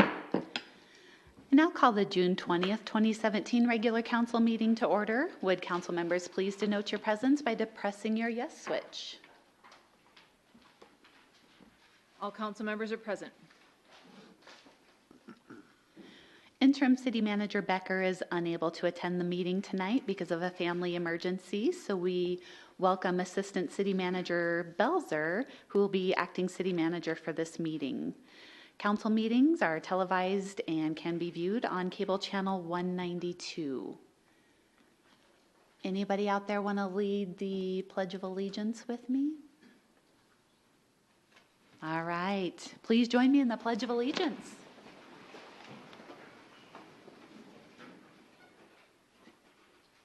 I now call the June 20th, 2017 regular council meeting to order. Would council members please denote your presence by depressing your yes switch? All council members are present. Interim City Manager Becker is unable to attend the meeting tonight because of a family emergency, so we welcome Assistant City Manager Belzer, who will be acting City Manager for this meeting. Council meetings are televised and can be viewed on cable channel 192. Anybody out there want to lead the Pledge of Allegiance with me? All right, please join me in the Pledge of Allegiance.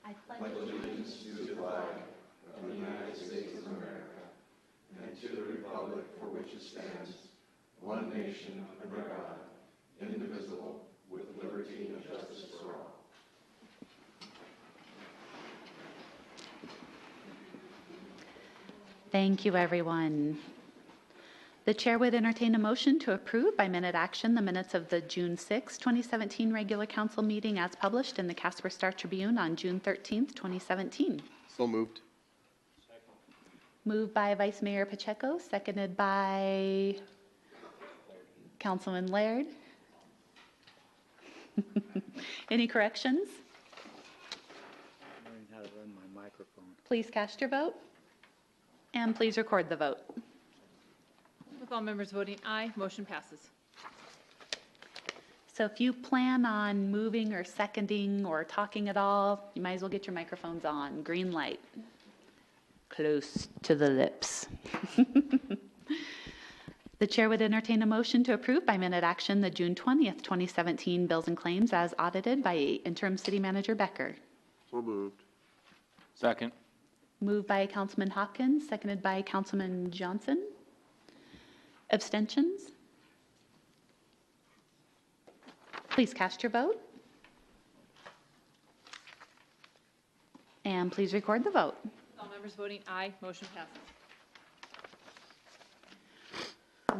I pledge allegiance to the flag of the United States of America and to the republic for which it stands, one nation under God, indivisible, with liberty and justice for all. Thank you, everyone. The chair would entertain a motion to approve by minute action the minutes of the June 6, 2017 regular council meeting as published in the Casper Star-Tribune on June 13th, 2017. So moved. Moved by Vice Mayor Pacheco, seconded by Councilman Laird. Any corrections? I learned how to run my microphone. Please cast your vote, and please record the vote. With all members voting aye, motion passes. So if you plan on moving or seconding or talking at all, you might as well get your microphones on. Green light. Close to the lips. The chair would entertain a motion to approve by minute action the June 20th, 2017 bills and claims as audited by Interim City Manager Becker. So moved. Second. Moved by Councilman Hopkins, seconded by Councilman Johnson. Abstentions? Please cast your vote. And please record the vote. All members voting aye, motion passes.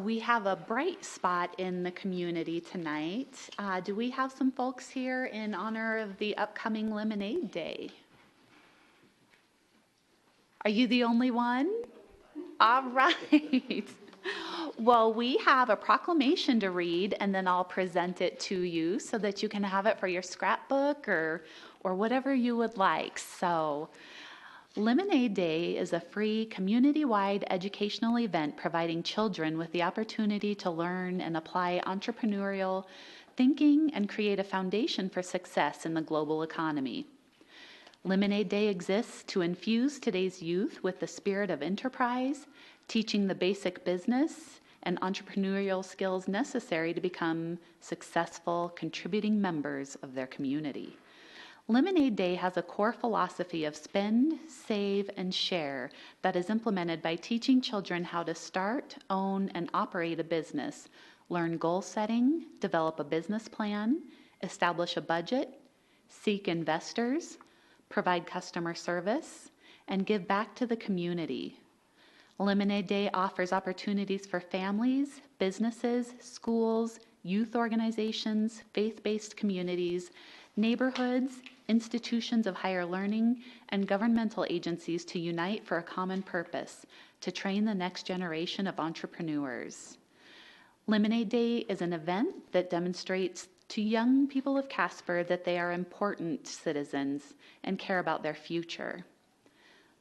We have a bright spot in the community tonight. Do we have some folks here in honor of the upcoming Lemonade Day? Are you the only one? All right. Well, we have a proclamation to read, and then I'll present it to you so that you can have it for your scrapbook or whatever you would like. So, Lemonade Day is a free community-wide educational event providing children with the opportunity to learn and apply entrepreneurial thinking and create a foundation for success in the global economy. Lemonade Day exists to infuse today's youth with the spirit of enterprise, teaching the basic business and entrepreneurial skills necessary to become successful, contributing members of their community. Lemonade Day has a core philosophy of spend, save, and share that is implemented by teaching children how to start, own, and operate a business, learn goal setting, develop a business plan, establish a budget, seek investors, provide customer service, and give back to the community. Lemonade Day offers opportunities for families, businesses, schools, youth organizations, faith-based communities, neighborhoods, institutions of higher learning, and governmental agencies to unite for a common purpose, to train the next generation of entrepreneurs. Lemonade Day is an event that demonstrates to young people of Casper that they are important citizens and care about their future.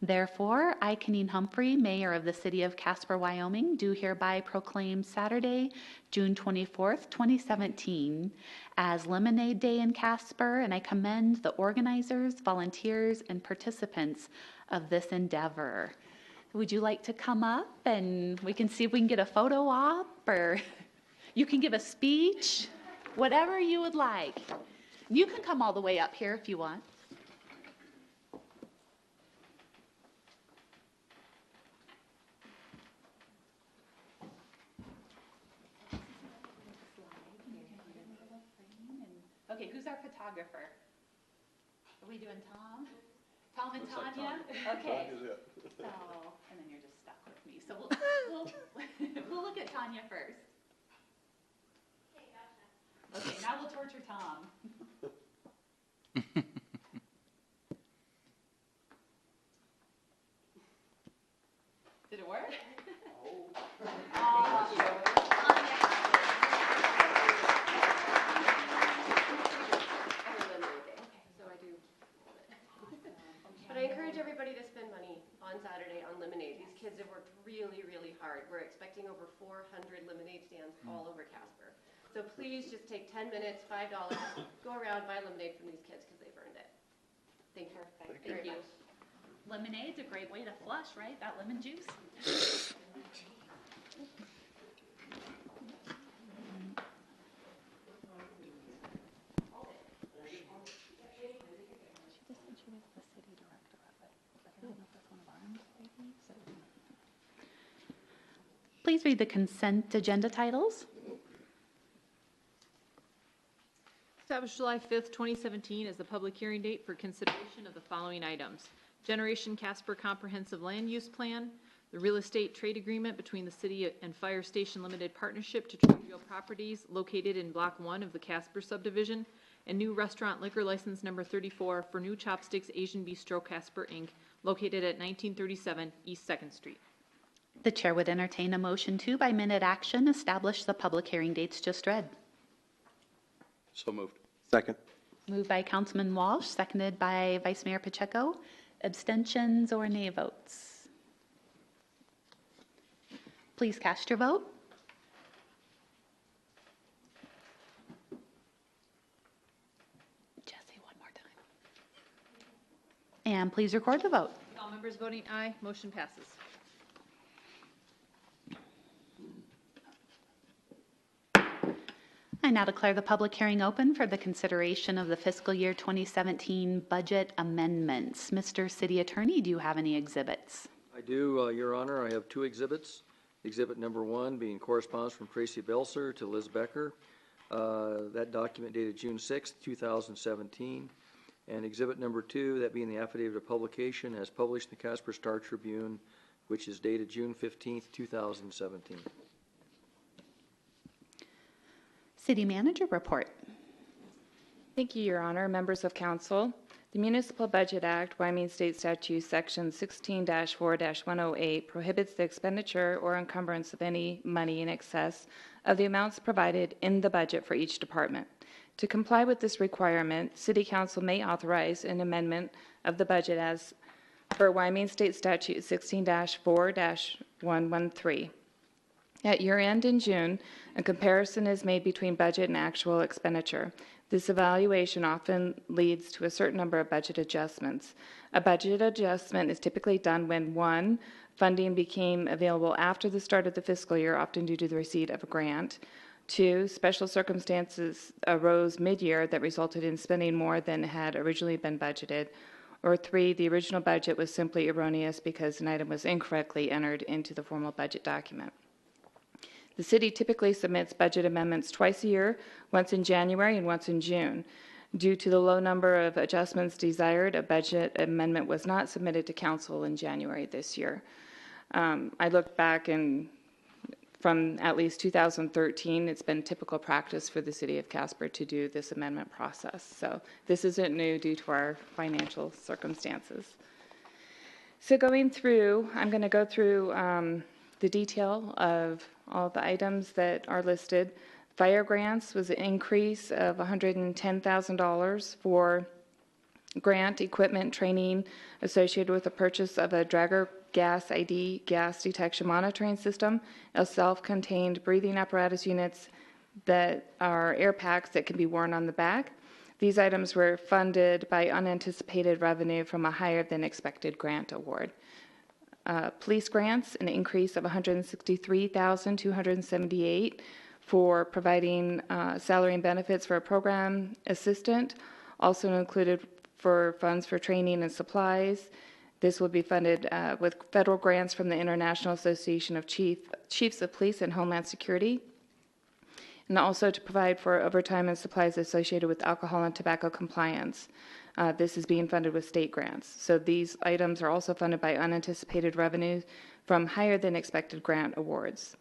Therefore, I, Keneen Humphrey, Mayor of the City of Casper, Wyoming, do hereby proclaim Saturday, June 24th, 2017 as Lemonade Day in Casper, and I commend the organizers, volunteers, and participants of this endeavor. Would you like to come up and we can see if we can get a photo op, or you can give a speech, whatever you would like. You can come all the way up here if you want. Okay, who's our photographer? Are we doing Tom? Tom and Tanya? Okay. So, and then you're just stuck with me. So we'll look at Tanya. Tanya first. Okay, now we'll torture Tom. Did it work? But I encourage everybody to spend money on Saturday on lemonade. These kids have worked really, really hard. We're expecting over 400 lemonade stands all over Casper. So please just take 10 minutes, $5, go around, buy lemonade from these kids because they've earned it. Thank you. Thank you. Lemonade's a great way to flush, right? That lemon juice. Please read the consent agenda titles. Establish July 5th, 2017 as the public hearing date for consideration of the following items. Generation Casper Comprehensive Land Use Plan, the real estate trade agreement between the City and Fire Station Limited Partnership to trade real properties located in Block 1 of the Casper subdivision, and new restaurant liquor license number 34 for New Chopsticks Asian Bistro Casper, Inc., located at 1937 East 2nd Street. The chair would entertain a motion to, by minute action, establish the public hearing dates just read. So moved. Second. Moved by Councilman Walsh, seconded by Vice Mayor Pacheco. Abstentions or nay votes? Please cast your vote. Jesse, one more time. And please record the vote. All members voting aye, motion passes. I now declare the public hearing open for the consideration of the fiscal year 2017 budget amendments. Mr. City Attorney, do you have any exhibits? I do, Your Honor. I have two exhibits. Exhibit number 1 being correspondence from Tracy Belser to Liz Becker. That document dated June 6, 2017. And exhibit number 2, that being the affidavit of publication as published in the Casper Star Tribune, which is dated June 15, 2017. City Manager report. Thank you, Your Honor. Members of Council, the Municipal Budget Act, Wyoming State Statute, Section 16-4-108, prohibits the expenditure or encumbrance of any money in excess of the amounts provided in the budget for each department. To comply with this requirement, City Council may authorize an amendment of the budget as per Wyoming State Statute 16-4-113. At year-end in June, a comparison is made between budget and actual expenditure. This evaluation often leads to a certain number of budget adjustments. A budget adjustment is typically done when 1, funding became available after the start of the fiscal year, often due to the receipt of a grant. 2, special circumstances arose mid-year that resulted in spending more than had originally been budgeted. Or 3, the original budget was simply erroneous because an item was incorrectly entered into the formal budget document. The city typically submits budget amendments twice a year, once in January and once in June. Due to the low number of adjustments desired, a budget amendment was not submitted to council in January this year. I looked back and from at least 2013, it's been typical practice for the city of Casper to do this amendment process. So this isn't new due to our financial circumstances. So going through, I'm going to go through the detail of all the items that are listed. Fire grants was an increase of $110,000 for grant equipment training associated with the purchase of a Dragger Gas ID gas detection monitoring system, a self-contained breathing apparatus units that are air packs that can be worn on the back. These items were funded by unanticipated revenue from a higher than expected grant award. Police grants, an increase of $163,278 for providing salary and benefits for a program assistant, also included for funds for training and supplies. This will be funded with federal grants from the International Association of Chiefs of Police and Homeland Security, and also to provide for overtime and supplies associated with alcohol and tobacco compliance. This is being funded with state grants. So these items are also funded by unanticipated revenues from higher than expected grant awards.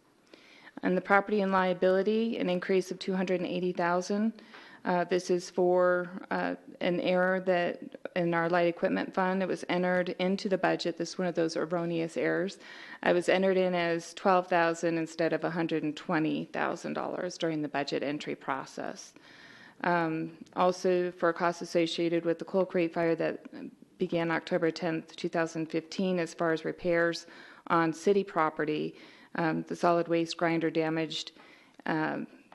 And the property and liability, an increase of $280,000. This is for an error that in our light equipment fund, it was entered into the budget. This is one of those erroneous errors. It was entered in as $12,000 instead of $120,000 during the budget entry process. Also, for costs associated with the Coal Creek fire that began October 10th, 2015, as far as repairs on city property, the solid waste grinder damaged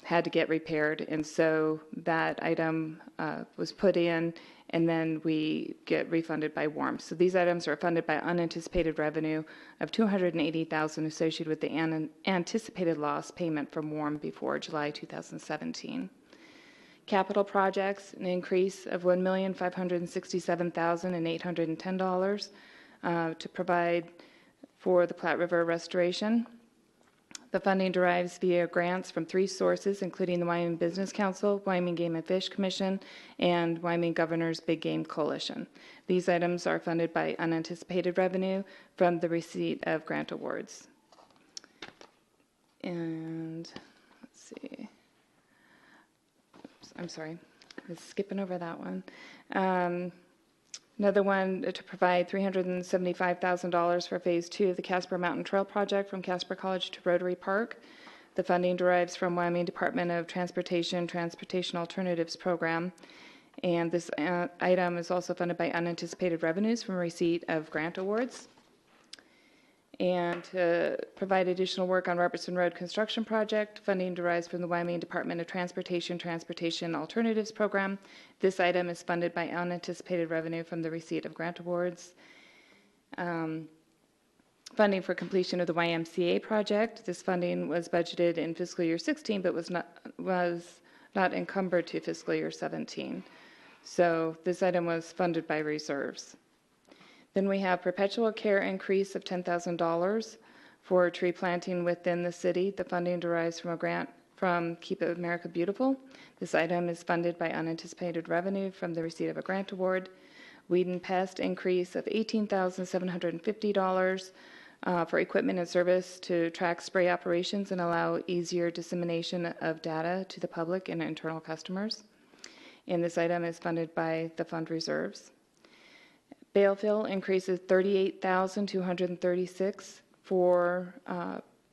had to get repaired, and so that item was put in, and then we get refunded by WARM. So these items are funded by unanticipated revenue of $280,000 associated with the anticipated loss payment from WARM before July 2017. Capital projects, an increase of $1,567,810 to provide for the Platte River restoration. The funding derives via grants from 3 sources, including the Wyoming Business Council, Wyoming Game and Fish Commission, and Wyoming Governor's Big Game Coalition. These items are funded by unanticipated revenue from the receipt of grant awards. And let's see. Oops, I'm sorry, I was skipping over that one. Another one to provide $375,000 for Phase 2 of the Casper Mountain Trail Project from Casper College to Rotary Park. The funding derives from Wyoming Department of Transportation Alternatives Program. And this item is also funded by unanticipated revenues from receipt of grant awards. And to provide additional work on Robertson Road construction project, funding derives from the Wyoming Department of Transportation Alternatives Program. This item is funded by unanticipated revenue from the receipt of grant awards. Funding for completion of the Ymca project. This funding was budgeted in fiscal year 16, but was not encumbered to fiscal year 17. So this item was funded by reserves. Then we have perpetual care increase of $10,000 for tree planting within the city. The funding derives from a grant from Keep America Beautiful. This item is funded by unanticipated revenue from the receipt of a grant award. Weed and pest increase of $18,750 for equipment and service to track spray operations and allow easier dissemination of data to the public and internal customers. And this item is funded by the fund reserves. Bale fill increases $38,236 for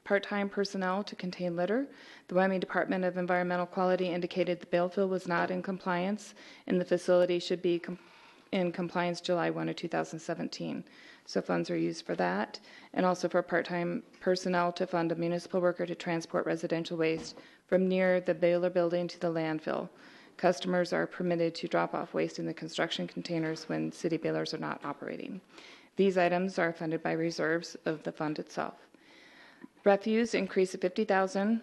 part-time personnel to contain litter. The Wyoming Department of Environmental Quality indicated the bale fill was not in compliance, and the facility should be in compliance July 1 of 2017. So funds are used for that, and also for part-time personnel to fund a municipal worker to transport residential waste from near the baler building to the landfill. Customers are permitted to drop off waste in the construction containers when city balers are not operating. These items are funded by reserves of the fund itself. Refuse increase of $50,000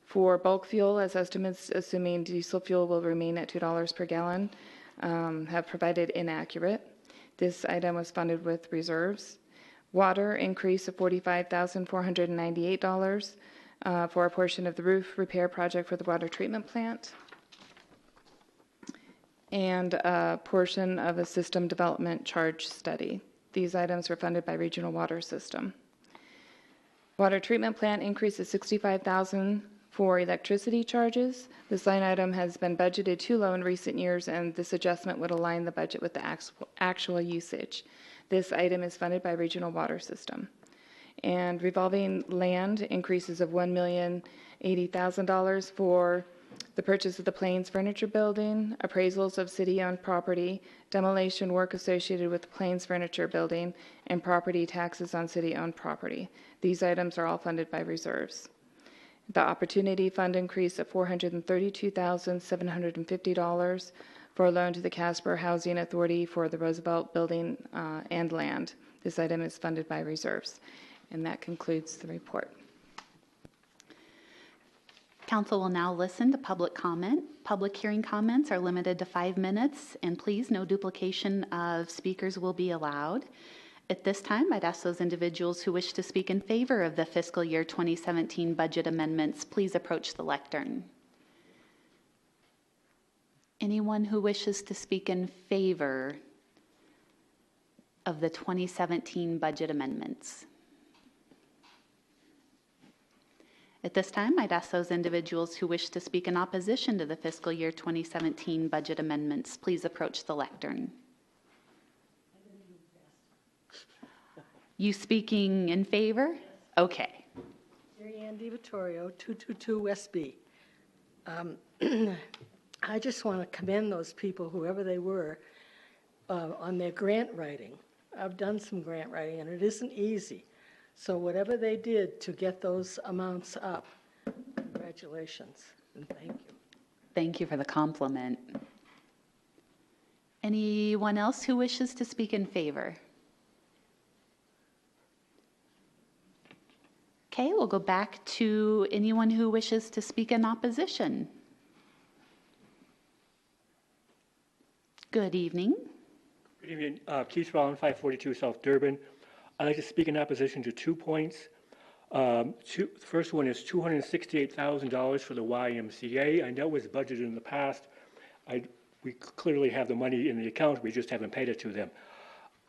for bulk fuel, as estimates assuming diesel fuel will remain at $2 per gallon have provided inaccurate. This item was funded with reserves. Water increase of $45,498 for a portion of the roof repair project for the water treatment plant, and a portion of a system development charge study. These items were funded by Regional Water System. Water treatment plant increases $65,000 for electricity charges. This line item has been budgeted too low in recent years, and this adjustment would align the budget with the actual usage. This item is funded by Regional Water System. And revolving land increases of $1,080,000 for the purchase of the Plains Furniture Building, appraisals of city-owned property, demolition work associated with the Plains Furniture Building, and property taxes on city-owned property. These items are all funded by reserves. The Opportunity Fund increase of $432,750 for a loan to the Casper Housing Authority for the Roosevelt Building and land. This item is funded by reserves. And that concludes the report. Council will now listen to public comment. Public hearing comments are limited to 5 minutes, and please, no duplication of speakers will be allowed. At this time, I'd ask those individuals who wish to speak in favor of the fiscal year 2017 budget amendments, please approach the lectern. Anyone who wishes to speak in favor of the 2017 budget amendments? At this time, I'd ask those individuals who wish to speak in opposition to the fiscal year 2017 budget amendments, please approach the lectern. You speaking in favor? Okay. Mary Ann DiVittorio, 222 West B. I just want to commend those people, whoever they were, on their grant writing. I've done some grant writing, and it isn't easy. So whatever they did to get those amounts up, congratulations, and thank you. Thank you for the compliment. Anyone else who wishes to speak in favor? Okay, we'll go back to anyone who wishes to speak in opposition. Good evening. Good evening. Keith Rollin, 542 South Durban. I'd like to speak in opposition to 2 points. The first one is $268,000 for the YMCA. I know it was budgeted in the past. We clearly have the money in the account. We just haven't paid it to them.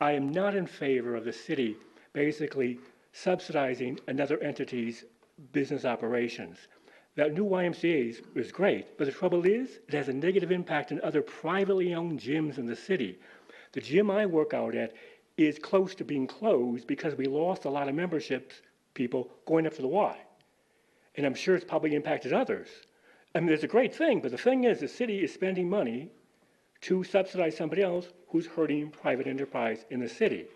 I am not in favor of the city basically subsidizing another entity's business operations. That new YMCA is great, but the trouble is it has a negative impact on other privately owned gyms in the city. The gym I work out at is close to being closed because we lost a lot of memberships, people going up to the Y. And I'm sure it's probably impacted others. I mean, it's a great thing, but the thing is the city is spending money to subsidize somebody else who's hurting private enterprise in the city.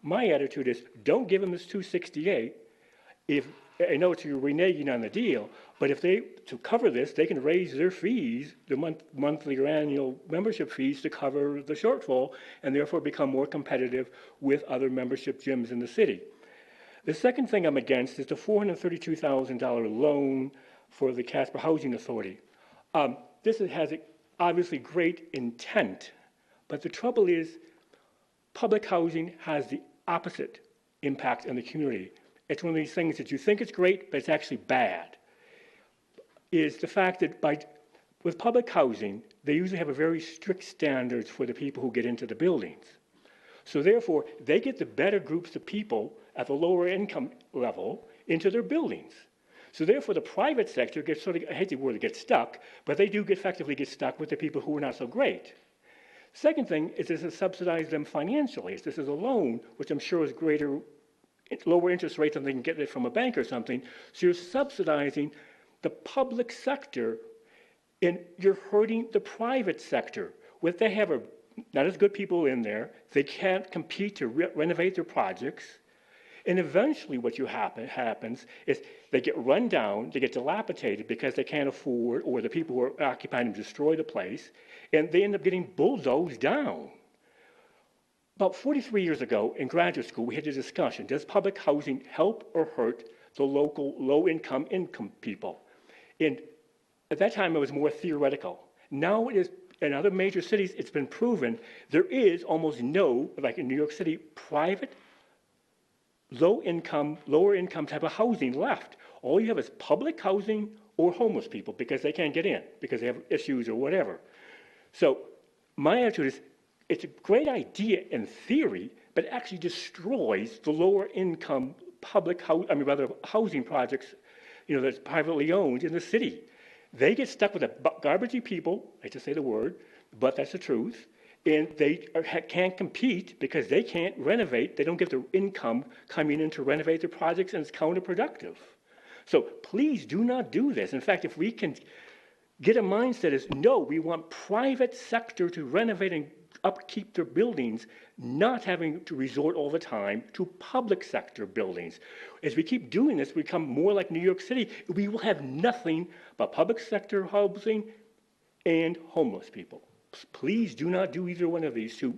My attitude is don't give them this 268 if I know you're reneging on the deal, but if they, to cover this, they can raise their fees, the monthly or annual membership fees to cover the shortfall and therefore become more competitive with other membership gyms in the city. The second thing I'm against is the $432,000 loan for the Casper Housing Authority. This has obviously great intent, but the trouble is public housing has the opposite impact on the community. It's one of these things that you think it's great, but it's actually bad, is the fact that with public housing, they usually have a very strict standards for the people who get into the buildings. So therefore, they get the better groups of people at the lower income level into their buildings. So therefore, the private sector gets sort of, I hate the word, get stuck, but they do effectively get stuck with the people who are not so great. Second thing is this is subsidize them financially. This is a loan, which I'm sure is lower interest rates than they can get it from a bank or something. So you're subsidizing the public sector and you're hurting the private sector. What they have are not as good people in there. They can't compete to renovate their projects. And eventually what happens is they get run down, they get dilapidated because they can't afford, or the people who are occupying them destroy the place, and they end up getting bulldozed down. About 43 years ago in graduate school, we had a discussion, does public housing help or hurt the local low-income people? And at that time, it was more theoretical. Now it is, in other major cities, it's been proven there is almost no, like in New York City, private lower income type of housing left. All you have is public housing or homeless people because they can't get in, because they have issues or whatever. So my attitude is, it's a great idea in theory, but it actually destroys the lower income housing projects, that's privately owned in the city. They get stuck with the garbagey people, I hate to say the word, but that's the truth, and they can't compete because they can't renovate. They don't get their income coming in to renovate their projects, and it's counterproductive. So please do not do this. In fact, if we can get a mindset is, no, we want private sector to renovate and upkeep their buildings, not having to resort all the time to public sector buildings. As we keep doing this, we become more like New York City. We will have nothing but public sector housing and homeless people. Please do not do either one of these two.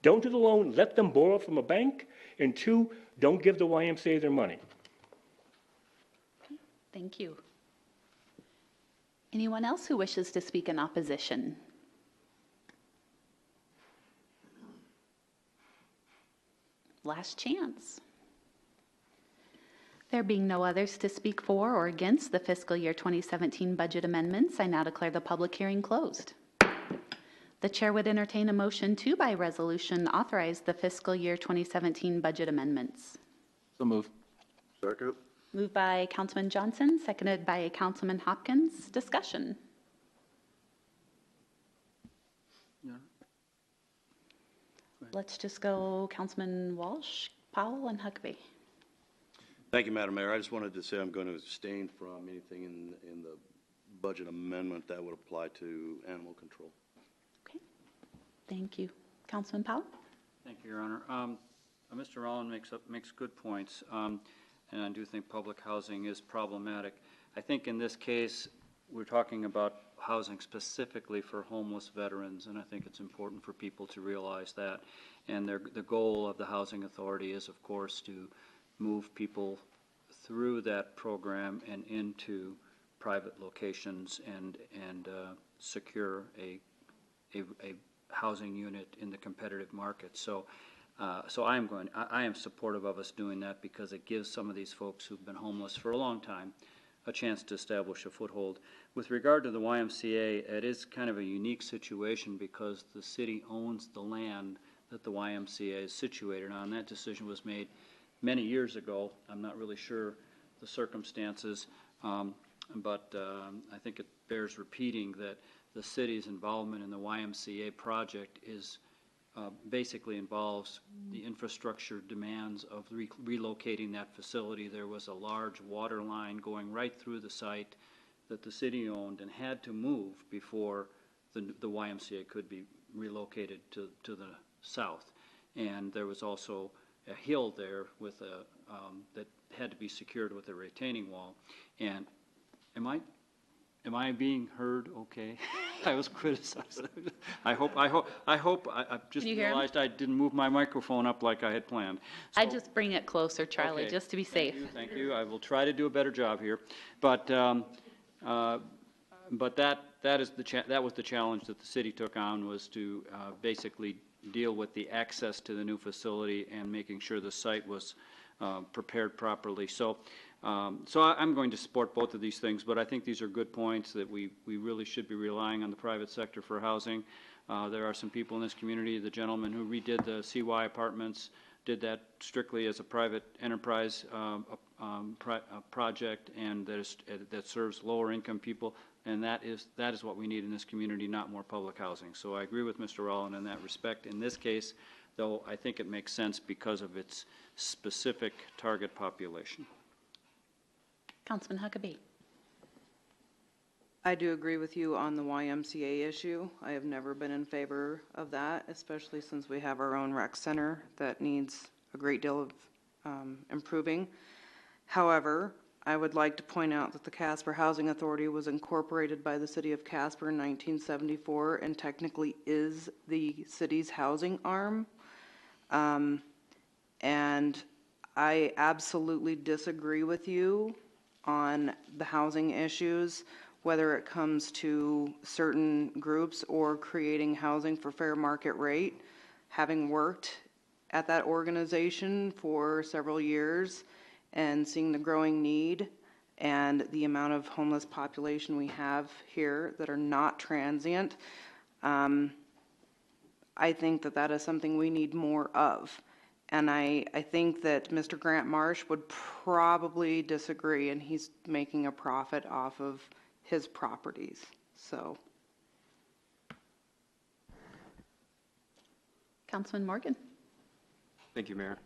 Don't do the loan, let them borrow from a bank, and two, don't give the YMCA their money. Thank you. Anyone else who wishes to speak in opposition? Last chance. There being no others to speak for or against the fiscal year 2017 budget amendments, I now declare the public hearing closed. The chair would entertain a motion to, by resolution, authorize the fiscal year 2017 budget amendments. So moved. Second. Moved by Councilman Johnson, seconded by Councilman Hopkins. Discussion. Let's just go Councilman Walsh, Powell, and Huckabee. Thank you, Madam Mayor. I just wanted to say I'm going to abstain from anything in the budget amendment that would apply to animal control. Okay. Thank you. Councilman Powell? Thank you, Your Honor. Mr. Rowland makes good points, and I do think public housing is problematic. I think in this case, we're talking about housing specifically for homeless veterans, and I think it's important for people to realize that. And the goal of the Housing Authority is, of course, to move people through that program and into private locations and secure a housing unit in the competitive market. So I am supportive of us doing that because it gives some of these folks who've been homeless for a long time a chance to establish a foothold. With regard to the YMCA, it is kind of a unique situation because the city owns the land that the YMCA is situated on. That decision was made many years ago. I'm not really sure the circumstances, but I think it bears repeating that the city's involvement in the YMCA project is basically involves the infrastructure demands of relocating that facility. There was a large water line going right through the site that the city owned and had to move before the YMCA could be relocated to the south. And there was also a hill there with that had to be secured with a retaining wall. And am I being heard okay? I was criticized. I just realized I didn't move my microphone up like I had planned. So, I just bring it closer, Charlie, okay. just to be safe. Thank you. I will try to do a better job here. But that was the challenge that the city took on, was to basically deal with the access to the new facility and making sure the site was prepared properly. So I'm going to support both of these things, but I think these are good points that we really should be relying on the private sector for housing. There are some people in this community, the gentleman who redid the CY apartments did that strictly as a private enterprise project, and that serves lower income people, and that is what we need in this community, not more public housing. So I agree with Mr. Rowland in that respect. In this case, though, I think it makes sense because of its specific target population. Councilman Huckabee. I do agree with you on the YMCA issue. I have never been in favor of that, especially since we have our own rec center that needs a great deal of improving. However, I would like to point out that the Casper Housing Authority was incorporated by the city of Casper in 1974 and technically is the city's housing arm. And I absolutely disagree with you on the housing issues, whether it comes to certain groups or creating housing for fair market rate. Having worked at that organization for several years and seeing the growing need and the amount of homeless population we have here that are not transient, I think that is something we need more of. And I think that Mr. Grant Marsh would probably disagree, and he's making a profit off of his properties. So, Councilman Morgan. Thank you, Mayor.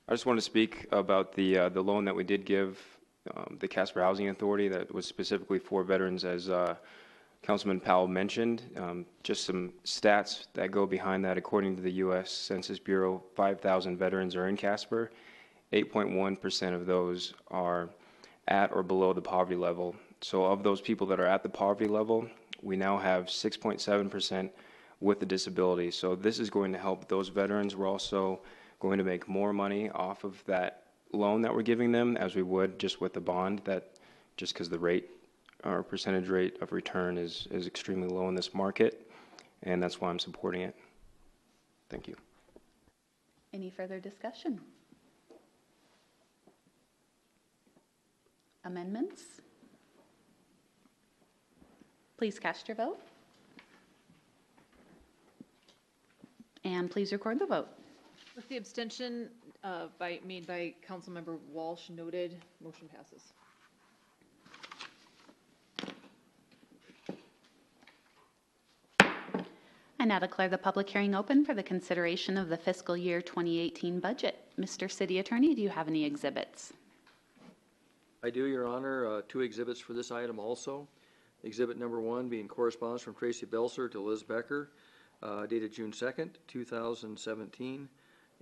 I just want to speak about the loan that we did give the Casper Housing Authority that was specifically for veterans, as Councilman Powell mentioned. Just some stats that go behind that. According to the U.S. Census Bureau, 5,000 veterans are in Casper. 8.1% of those are at or below the poverty level. So of those people that are at the poverty level, we now have 6.7% with a disability. So this is going to help those veterans. We're also going to make more money off of that loan that we're giving them as we would just with the bond, that just because the rate or percentage rate of return is extremely low in this market, and that's why I'm supporting it. Thank you. Any further discussion? Amendments? Please cast your vote. And please record the vote. With the abstention, made by Councilmember Walsh, noted. Motion passes. I now declare the public hearing open for the consideration of the fiscal year 2018 budget. Mr. City Attorney, do you have any exhibits? I do, Your Honor. Two exhibits for this item also. Exhibit number 1 being correspondence from Tracy Belser to Liz Becker, dated June 2nd, 2017.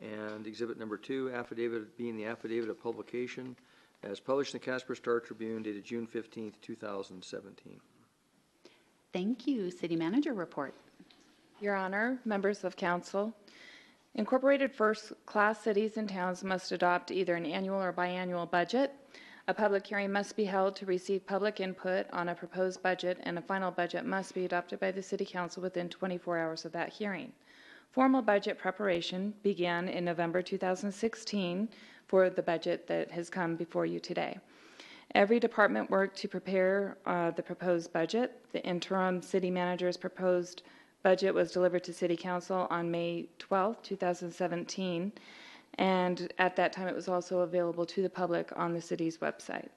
And exhibit number 2, affidavit being the affidavit of publication as published in the Casper Star Tribune, dated June 15th, 2017. Thank you. City Manager report. Your Honor, members of council, incorporated first-class cities and towns must adopt either an annual or biannual budget. A public hearing must be held to receive public input on a proposed budget, and a final budget must be adopted by the City Council within 24 hours of that hearing. Formal budget preparation began in November 2016 for the budget that has come before you today. Every department worked to prepare the proposed budget. The interim city manager's proposed budget was delivered to City Council on May 12, 2017, and at that time it was also available to the public on the city's website.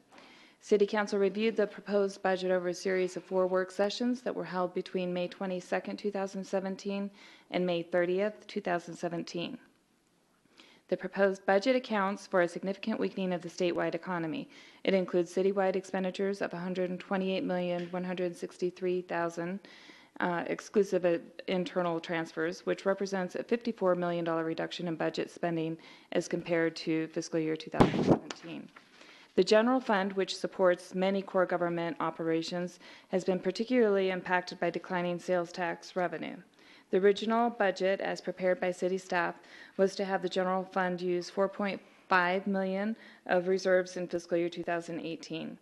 City Council reviewed the proposed budget over a series of 4 work sessions that were held between May 22, 2017 and May 30, 2017. The proposed budget accounts for a significant weakening of the statewide economy. It includes citywide expenditures of $128,163,000, exclusive of internal transfers, which represents a $54 million reduction in budget spending as compared to fiscal year 2017. The general fund, which supports many core government operations, has been particularly impacted by declining sales tax revenue. The original budget, as prepared by city staff, was to have the general fund use $4.5 million of reserves in fiscal year 2018.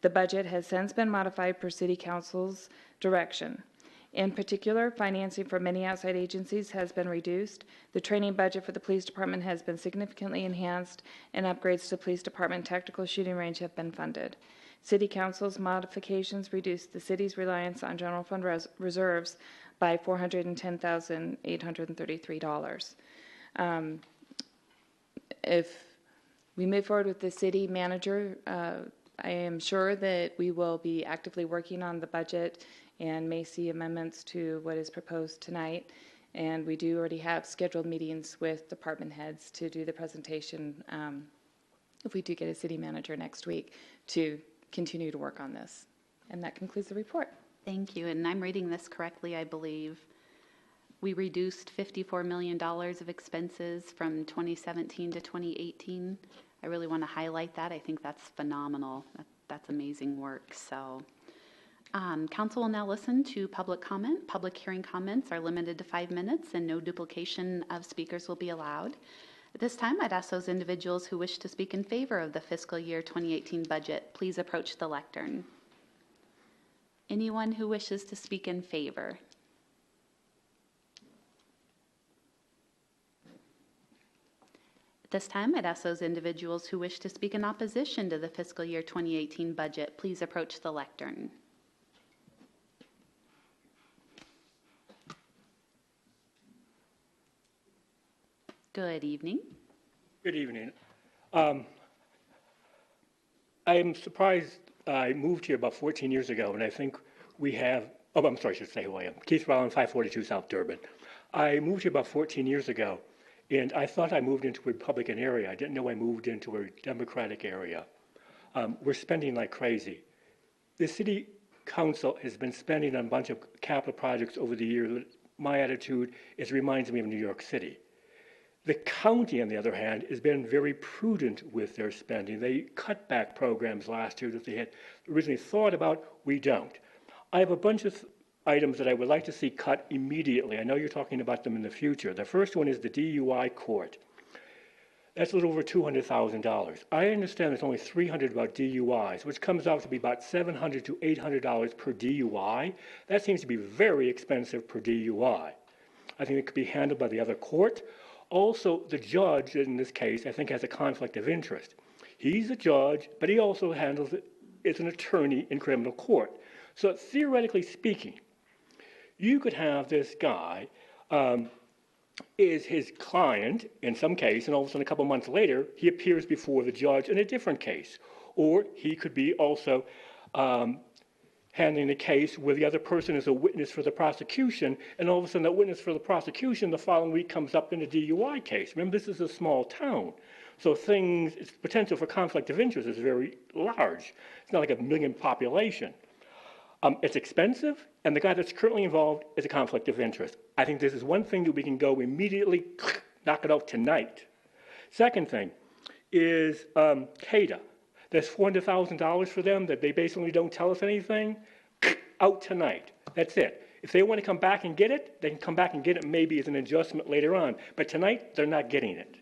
The budget has since been modified per City Council's direction. In particular, financing for many outside agencies has been reduced. The training budget for the police department has been significantly enhanced, and upgrades to police department tactical shooting range have been funded. City Council's modifications reduced the city's reliance on general fund reserves by $410,833. If we move forward with the city manager, I am sure that we will be actively working on the budget and may see amendments to what is proposed tonight. And we do already have scheduled meetings with department heads to do the presentation, if we do get a city manager next week, to continue to work on this. And that concludes the report. Thank you. And I'm reading this correctly, I believe. We reduced $54 million of expenses from 2017 to 2018. I really want to highlight that. I think that's phenomenal. That's amazing work. So. Council will now listen to public comment. Public hearing comments are limited to 5 minutes and no duplication of speakers will be allowed. At this time, I'd ask those individuals who wish to speak in favor of the fiscal year 2018 budget, please approach the lectern. Anyone who wishes to speak in favor? At this time, I'd ask those individuals who wish to speak in opposition to the fiscal year 2018 budget, please approach the lectern. Good evening. Good evening. I am surprised. I moved here about 14 years ago, and I think we have, oh, I'm sorry, I should say who I am. Keith Rowland, 542 South Durban. I moved here about 14 years ago, and I thought I moved into a Republican area. I didn't know I moved into a Democratic area. We're spending like crazy. The city council has been spending on a bunch of capital projects over the years. My attitude is it reminds me of New York City. The county, on the other hand, has been very prudent with their spending. They cut back programs last year that they had originally thought about. We don't. I have a bunch of items that I would like to see cut immediately. I know you're talking about them in the future. The first one is the DUI court. That's a little over $200,000. I understand there's only 300 about DUIs, which comes out to be about $700 to $800 per DUI. That seems to be very expensive per DUI. I think it could be handled by the other court. Also, the judge in this case, I think, has a conflict of interest. He's a judge, but he also handles it as an attorney in criminal court. So theoretically speaking, you could have this guy is his client in some case, and all of a sudden a couple months later, he appears before the judge in a different case. Or he could be also handling the case where the other person is a witness for the prosecution, and all of a sudden that witness for the prosecution the following week comes up in a DUI case. Remember, this is a small town. So its potential for conflict of interest is very large. It's not like a million population. It's expensive, and the guy that's currently involved is a conflict of interest. I think this is one thing that we can go immediately, knock it out tonight. Second thing is CADA. There's $400,000 for them that they basically don't tell us anything. Out tonight. That's it. If they want to come back and get it, they can come back and get it maybe as an adjustment later on. But tonight, they're not getting it.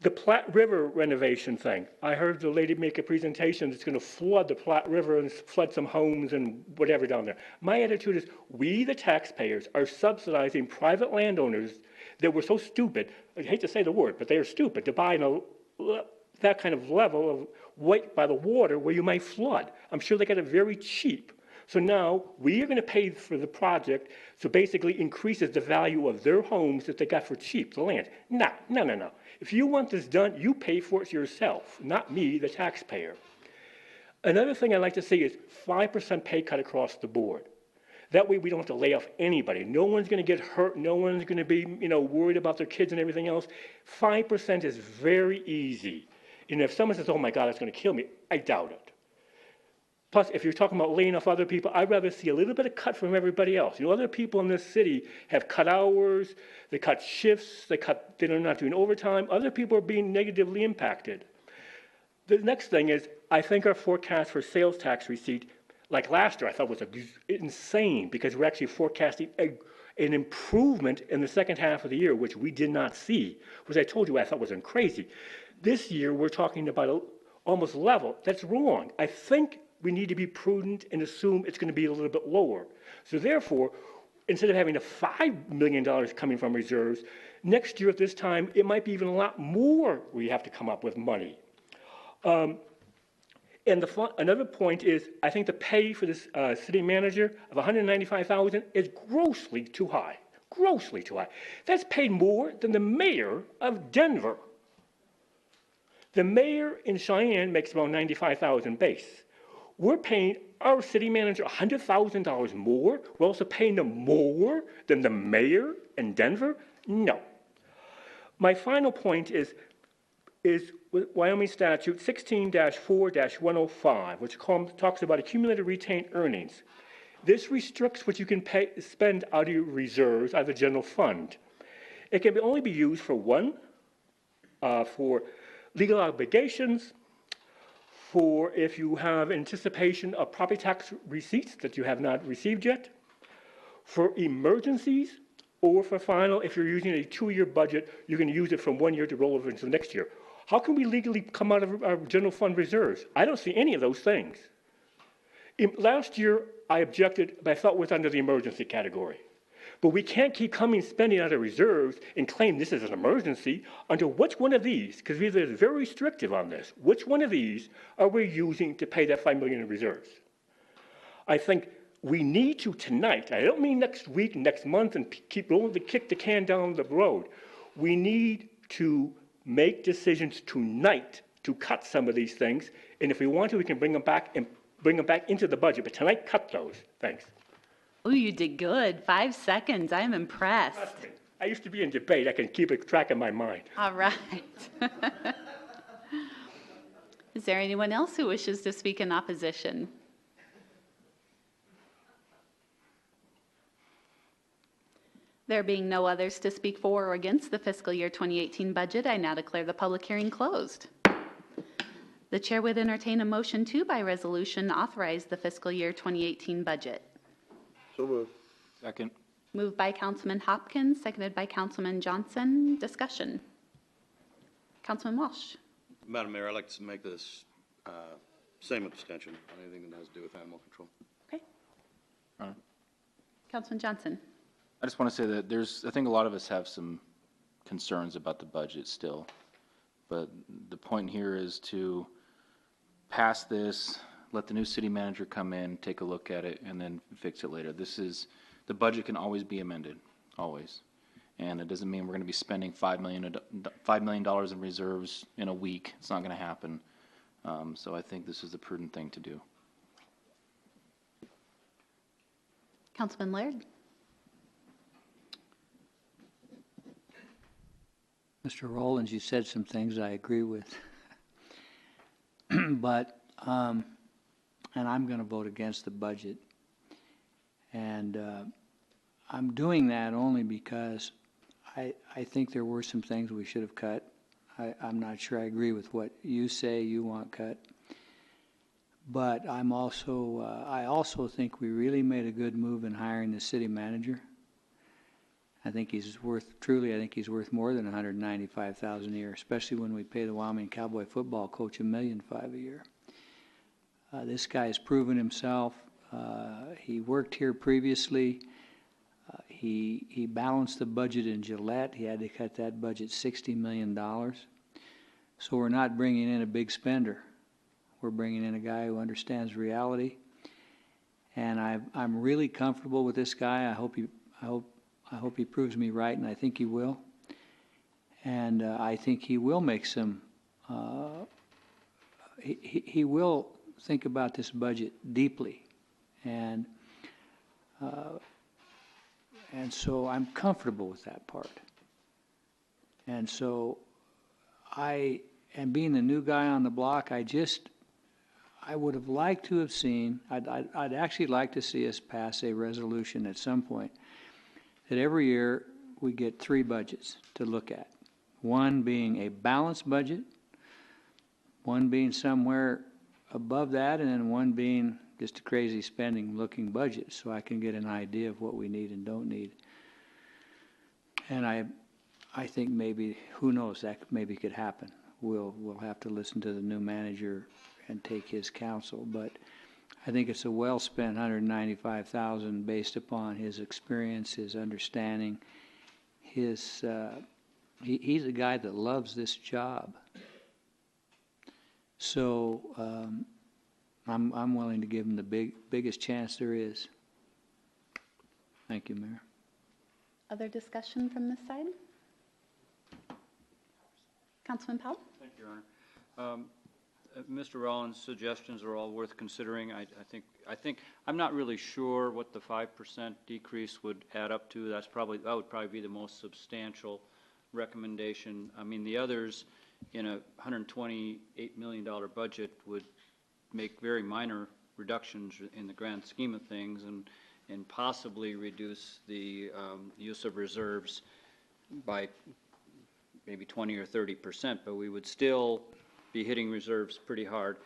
The Platte River renovation thing. I heard the lady make a presentation that's going to flood the Platte River and flood some homes and whatever down there. My attitude is we, the taxpayers, are subsidizing private landowners that were so stupid, I hate to say the word, but they are stupid, to buy that kind of level of weight by the water where you might flood. I'm sure they got it very cheap. So now we are going to pay for the project, so basically increases the value of their homes that they got for cheap, the land. No. If you want this done, you pay for it yourself, not me, the taxpayer. Another thing I'd like to see is 5% pay cut across the board. That way we don't have to lay off anybody. No one's going to get hurt. No one's going to be, worried about their kids and everything else. 5% is very easy. And if someone says, oh my God, it's going to kill me, I doubt it. Plus, if you're talking about laying off other people, I'd rather see a little bit of cut from everybody else. Other people in this city have cut hours, they cut shifts, they're not doing overtime. Other people are being negatively impacted. The next thing is, I think our forecast for sales tax receipt, like last year, I thought was insane because we're actually forecasting an improvement in the second half of the year, which we did not see, which I told you I thought was crazy. This year, we're talking about almost level. That's wrong. I think we need to be prudent and assume it's going to be a little bit lower. So therefore, instead of having a $5 million coming from reserves, next year at this time, it might be even a lot more we have to come up with money. And another point is, I think the pay for this city manager of $195,000 is grossly too high. Grossly too high. That's paid more than the mayor of Denver. The mayor in Cheyenne makes about $95,000 base. We're paying our city manager $100,000 more. We're also paying them more than the mayor in Denver? No. My final point is Wyoming statute 16-4-105, which talks about accumulated retained earnings. This restricts what you can spend out of your reserves, out of the general fund. It can only be used for for legal obligations, for if you have anticipation of property tax receipts that you have not received yet, for emergencies, or for final, if you're using a 2-year budget, you can use it from 1 year to roll over into the next year. How can we legally come out of our general fund reserves? I don't see any of those things. Last year, I objected, but I thought it was under the emergency category. But we can't keep spending out of reserves and claim this is an emergency under which one of these, because we're very restrictive on this, which one of these are we using to pay that $5 million in reserves? I think we need to tonight, I don't mean next week, next month, and kick the can down the road. We need to make decisions tonight to cut some of these things, and if we want to, we can bring them back into the budget, but tonight, cut those. Thanks. Oh, you did good. 5 seconds. I'm impressed. Trust me. I used to be in debate. I can keep a track in my mind. All right. Is there anyone else who wishes to speak in opposition? There being no others to speak for or against the fiscal year 2018 budget, I now declare the public hearing closed. The chair would entertain a motion to, by resolution, authorize the fiscal year 2018 budget. So moved. Second. Moved by Councilman Hopkins, seconded by Councilman Johnson. Discussion. Councilman Walsh. Madam Mayor, I'd like to make this same abstention on anything that has to do with animal control. Okay. Councilman Johnson. I just want to say that I think a lot of us have some concerns about the budget still, but the point here is to pass this, let the new city manager come in, take a look at it, and then fix it later. The budget can always be amended, always. And it doesn't mean we're going to be spending $5 million in reserves in a week. It's not going to happen. So I think this is the prudent thing to do. Councilman Laird? Mr. Rowlands, you said some things I agree with. But, and I'm going to vote against the budget. And I'm doing that only because I think there were some things we should have cut. I'm not sure I agree with what you say you want cut. But I also think we really made a good move in hiring the city manager. I think he's worth more than $195,000 a year, especially when we pay the Wyoming Cowboy football coach $1.5 million a year. This guy has proven himself. He worked here previously. He balanced the budget in Gillette. He had to cut that budget $60 million. So we're not bringing in a big spender. We're bringing in a guy who understands reality. And I'm really comfortable with this guy. I hope he proves me right, and I think he will. And I think he will make some. He will think about this budget deeply, and so I'm comfortable with that part. And so and being the new guy on the block, I would have liked to have seen. I'd actually like to see us pass a resolution at some point that every year we get 3 budgets to look at. One being a balanced budget, one being somewhere above that, and then one being just a crazy spending looking budget, so I can get an idea of what we need and don't need. And I think maybe, who knows, that maybe could happen. We'll have to listen to the new manager and take his counsel, but I think it's a well-spent $195,000 based upon his experience, his understanding. He's a guy that loves this job. So I'm willing to give him the biggest chance there is. Thank you, Mayor. Other discussion from this side? Councilman Powell? Thank you, Your Honor. Mr. Rollins' suggestions are all worth considering. I think I'm not really sure what the 5% decrease would add up to. That would probably be the most substantial recommendation. I mean, the others in a $128 million budget would make very minor reductions in the grand scheme of things, and possibly reduce the use of reserves by maybe 20 or 30%, but we would still be hitting reserves pretty hard.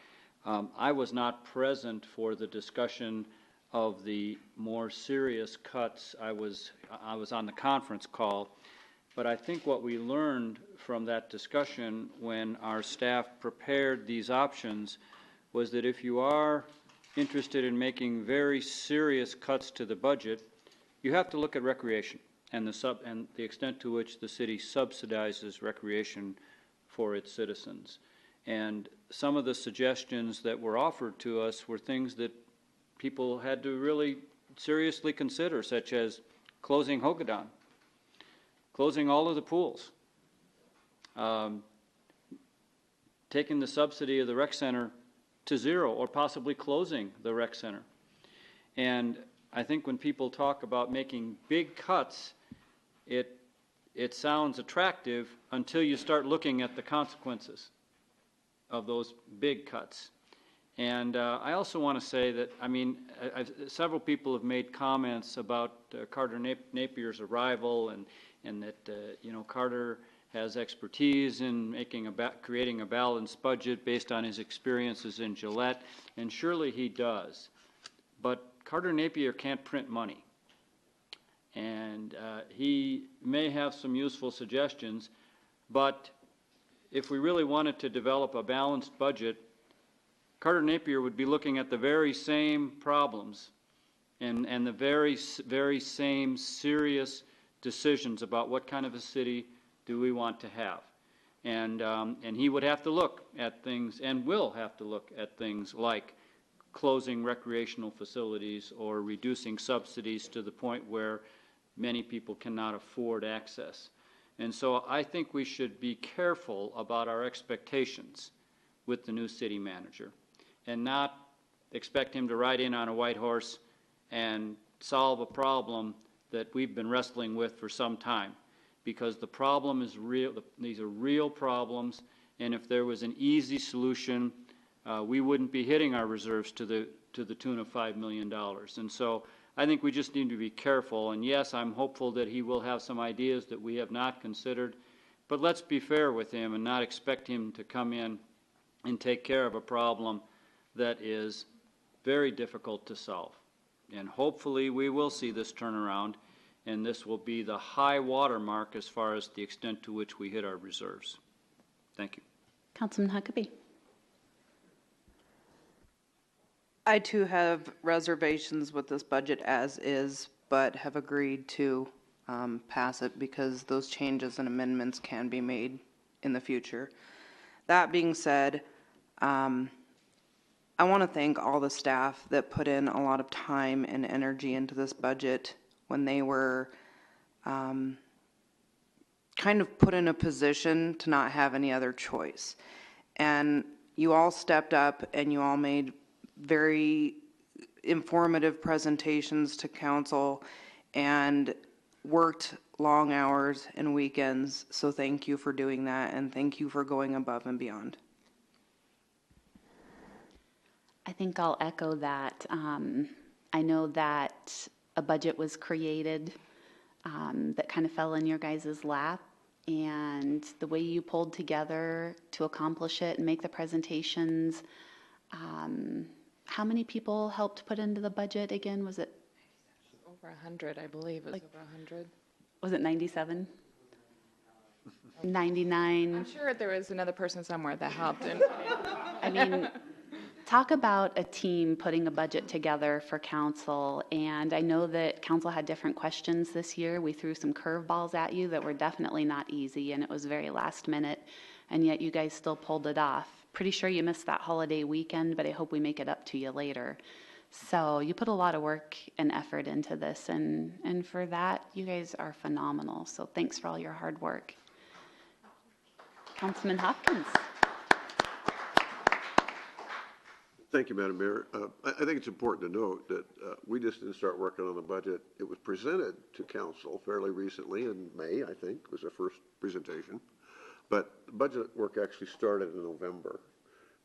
I was not present for the discussion of the more serious cuts. I was on the conference call, but I think what we learned from that discussion when our staff prepared these options was that if you are interested in making very serious cuts to the budget, you have to look at recreation and the extent to which the city subsidizes recreation for its citizens. And some of the suggestions that were offered to us were things that people had to really seriously consider, such as closing Hogadon, closing all of the pools, taking the subsidy of the rec center to zero, or possibly closing the rec center. And I think when people talk about making big cuts, it sounds attractive until you start looking at the consequences of those big cuts. And I also want to say that, I mean, several people have made comments about Carter Napier's arrival, and that, you know, Carter has expertise in creating a balanced budget based on his experiences in Gillette, and surely he does. But Carter Napier can't print money. And he may have some useful suggestions, but if we really wanted to develop a balanced budget, Carter Napier would be looking at the very same problems and the very same serious decisions about what kind of a city do we want to have. And he would have to look at things, and will have to look at things like closing recreational facilities or reducing subsidies to the point where many people cannot afford access. And so I think we should be careful about our expectations with the new city manager and not expect him to ride in on a white horse and solve a problem that we've been wrestling with for some time. Because the problem is real, these are real problems, and if there was an easy solution, we wouldn't be hitting our reserves to the tune of $5 million. And so I think we just need to be careful, and yes, I'm hopeful that he will have some ideas that we have not considered, but let's be fair with him and not expect him to come in and take care of a problem that is very difficult to solve. And hopefully we will see this turnaround, and this will be the high water mark as far as the extent to which we hit our reserves. Thank you. Councilman Huckabee. I too have reservations with this budget as is, but have agreed to pass it because those changes and amendments can be made in the future. That being said, I want to thank all the staff that put in a lot of time and energy into this budget when they were kind of put in a position to not have any other choice. And you all stepped up and you all made very informative presentations to council and worked long hours and weekends. So thank you for doing that, and thank you for going above and beyond. I think I'll echo that. I know that a budget was created that kind of fell in your guys' lap, and the way you pulled together to accomplish it and make the presentations. How many people helped put into the budget again? Was it Over 100, I believe. It was over 100. Was it 97? 99. I'm sure there was another person somewhere that helped. And I mean, talk about a team putting a budget together for council. And I know that council had different questions this year. We threw some curveballs at you that were definitely not easy, and it was very last minute. And yet you guys still pulled it off. Pretty sure you missed that holiday weekend, but I hope we make it up to you later. So you put a lot of work and effort into this, and for that, you guys are phenomenal. So thanks for all your hard work. Councilman Hopkins. Thank you, Madam Mayor. I think it's important to note that we just didn't start working on the budget. It was presented to council fairly recently in May, I think, was the first presentation. But the budget work actually started in November.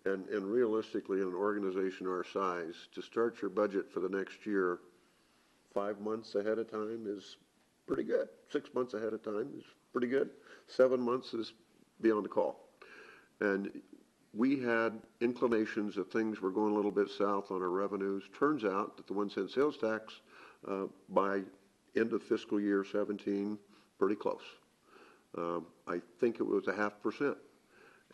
And realistically, in an organization our size, to start your budget for the next year 5 months ahead of time is pretty good. 6 months ahead of time is pretty good. 7 months is beyond the call. And we had inclinations that things were going a little bit south on our revenues. Turns out that the 1 cent sales tax by end of fiscal year 17, pretty close. I think it was 0.5%.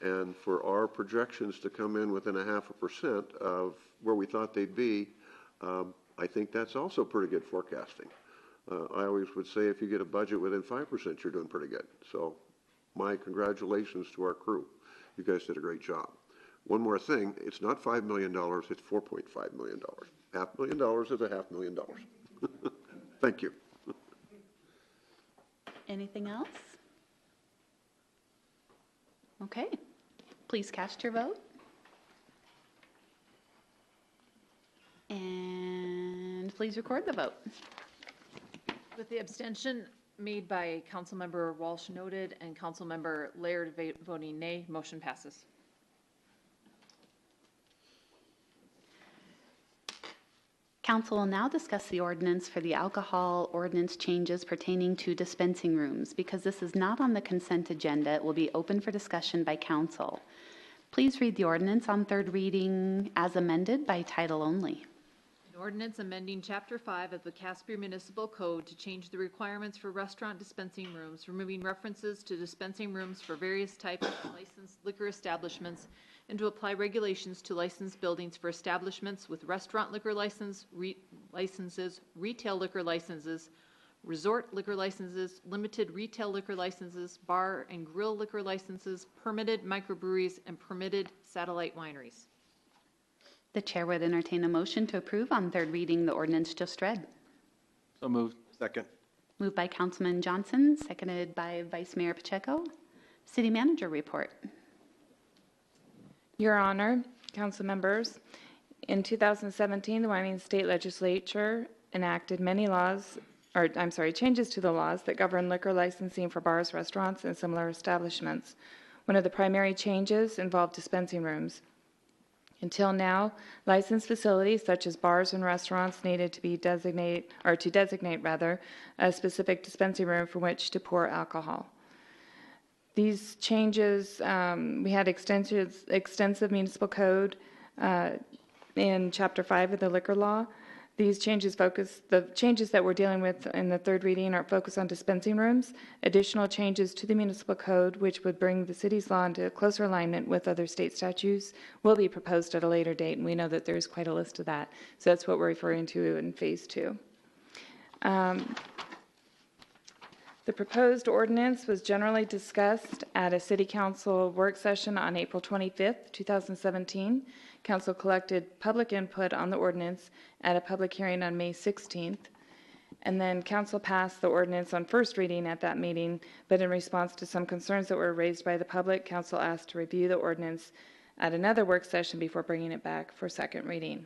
And for our projections to come in within 0.5% of where we thought they'd be, I think that's also pretty good forecasting. I always would say if you get a budget within 5%, you're doing pretty good. So my congratulations to our crew. You guys did a great job. One more thing, it's not $5 million, it's $4.5 million. $500,000 is $500,000. Thank you. Anything else? Okay, please cast your vote. And please record the vote. With the abstention made by Councilmember Walsh noted and Councilmember Laird voting nay, motion passes. Council will now discuss the ordinance for the alcohol ordinance changes pertaining to dispensing rooms. Because this is not on the consent agenda, it will be open for discussion by council. Please read the ordinance on third reading as amended by title only. An ordinance amending Chapter 5 of the Casper Municipal Code to change the requirements for restaurant dispensing rooms, removing references to dispensing rooms for various types of licensed liquor establishments, and to apply regulations to licensed buildings for establishments with restaurant liquor licenses, retail liquor licenses, resort liquor licenses, limited retail liquor licenses, bar and grill liquor licenses, permitted microbreweries, and permitted satellite wineries. The chair would entertain a motion to approve on third reading the ordinance just read. So moved. Second. Moved by Councilman Johnson, seconded by Vice Mayor Pacheco. City Manager report. Your Honor, council members, in 2017, the Wyoming State Legislature enacted changes to the laws that govern liquor licensing for bars, restaurants, and similar establishments. One of the primary changes involved dispensing rooms. Until now, licensed facilities such as bars and restaurants needed to designate a specific dispensing room from which to pour alcohol. These changes, we had extensive municipal code in Chapter 5 of the liquor law. These changes the changes that we're dealing with in the third reading are focused on dispensing rooms. Additional changes to the municipal code, which would bring the city's law into closer alignment with other state statutes, will be proposed at a later date, and we know that there's quite a list of that. So that's what we're referring to in Phase 2. The proposed ordinance was generally discussed at a City Council work session on April 25th, 2017. Council collected public input on the ordinance at a public hearing on May 16th. And then Council passed the ordinance on first reading at that meeting, but in response to some concerns that were raised by the public, Council asked to review the ordinance at another work session before bringing it back for second reading.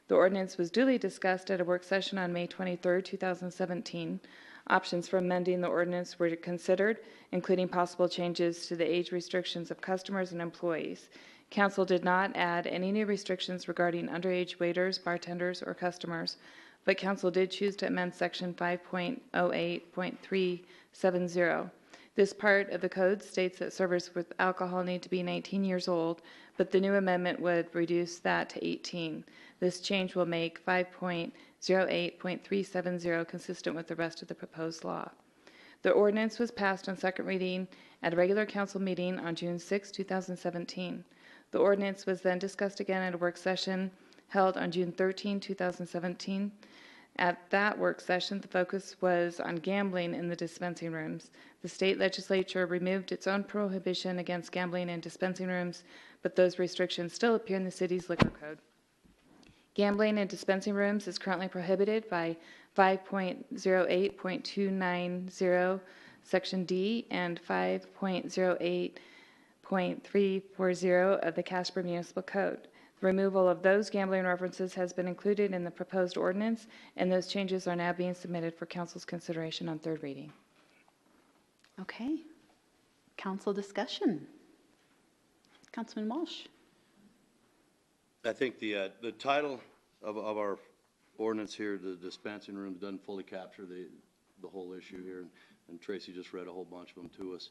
The ordinance was duly discussed at a work session on May 23rd, 2017. Options for amending the ordinance were considered, including possible changes to the age restrictions of customers and employees. Council did not add any new restrictions regarding underage waiters, bartenders, or customers, but Council did choose to amend Section 5.08.370. This part of the code states that servers with alcohol need to be 19 years old, but the new amendment would reduce that to 18. This change will make 5.08.370 consistent with the rest of the proposed law. The ordinance was passed on second reading at a regular council meeting on June 6, 2017. The ordinance was then discussed again at a work session held on June 13, 2017. At that work session, the focus was on gambling in the dispensing rooms. The state legislature removed its own prohibition against gambling in dispensing rooms, but those restrictions still appear in the city's liquor code. Gambling in dispensing rooms is currently prohibited by 5.08.290 Section D and 5.08.340 of the Casper Municipal Code. The removal of those gambling references has been included in the proposed ordinance, and those changes are now being submitted for council's consideration on third reading. Okay. Council discussion. Councilman Walsh. I think the title of our ordinance here, the dispensing rooms, doesn't fully capture the whole issue here, and Tracy just read a whole bunch of them to us.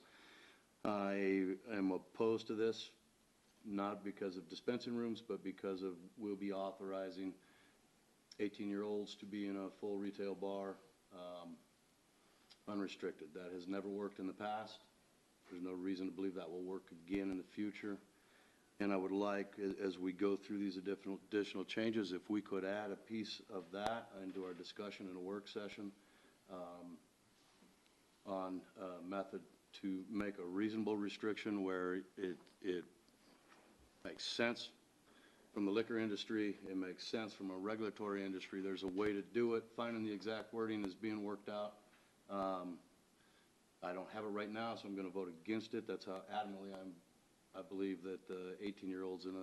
I am opposed to this, not because of dispensing rooms, but because of we'll be authorizing 18-year-olds to be in a full retail bar unrestricted. That has never worked in the past. There's no reason to believe that will work again in the future. And I would like, as we go through these additional changes, if we could add a piece of that into our discussion in a work session on a method to make a reasonable restriction where it makes sense from the liquor industry, it makes sense from a regulatory industry. There's a way to do it. Finding the exact wording is being worked out. I don't have it right now, so I'm going to vote against it. That's how adamantly I believe that 18-year-olds in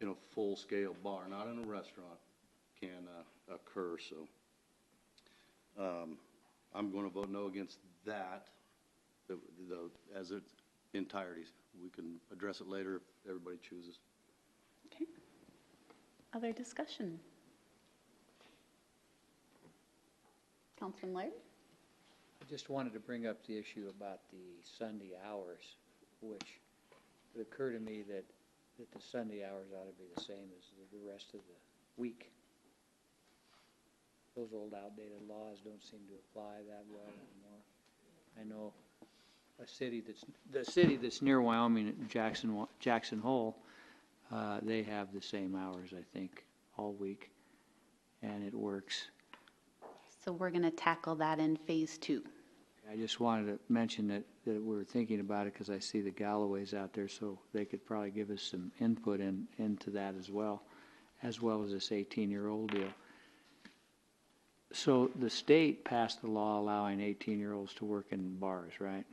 a full-scale bar, not in a restaurant, can occur. So I'm going to vote no against that as its entirety. We can address it later if everybody chooses. Okay. Other discussion? Councilman Laird? I just wanted to bring up the issue about the Sunday hours, which it occurred to me that the Sunday hours ought to be the same as the rest of the week. Those old outdated laws don't seem to apply that well anymore. I know the city that's near Wyoming, Jackson Hole, they have the same hours, I think, all week, and it works. So we're going to tackle that in Phase 2. I just wanted to mention that we're thinking about it because I see the Galloways out there, so they could probably give us some input into that as well as this 18-year-old deal. So the state passed the law allowing 18-year-olds to work in bars, right?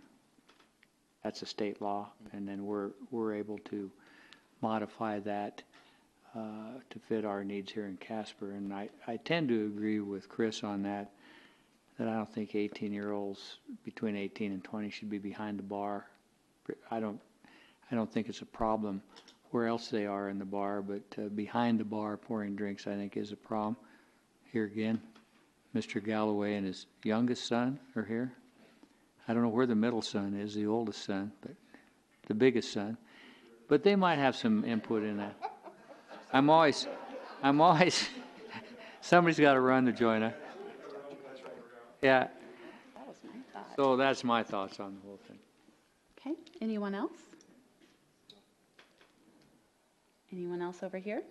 That's a state law, and then we're able to modify that to fit our needs here in Casper. And I tend to agree with Chris on that I don't think 18-year-olds between 18 and 20 should be behind the bar. I don't think it's a problem where else they are in the bar, but behind the bar pouring drinks, I think, is a problem. Here again, Mr. Galloway and his youngest son are here. I don't know where the middle son is, the oldest son, but the biggest son. But they might have some input in that. I'm always, somebody's got to run the joint. Huh? Yeah. So that's my thoughts on the whole thing. Okay, anyone else? Anyone else over here?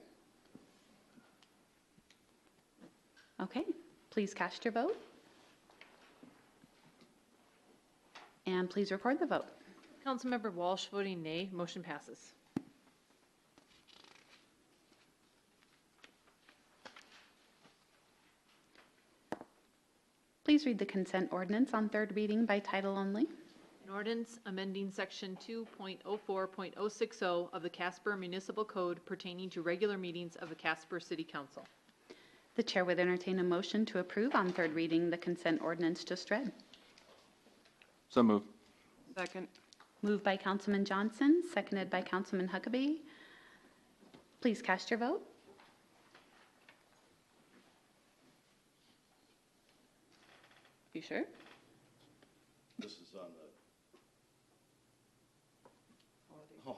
Okay, please cast your vote. And please record the vote. Councilmember Walsh voting nay, motion passes. Please read the consent ordinance on third reading by title only. An ordinance amending section 2.04.060 of the Casper Municipal Code pertaining to regular meetings of the Casper City Council. The chair would entertain a motion to approve on third reading the consent ordinance just read. So moved. Second. Moved by Councilman Johnson, seconded by Councilman Huckabee. Please cast your vote. You sure? This is on the. Oh.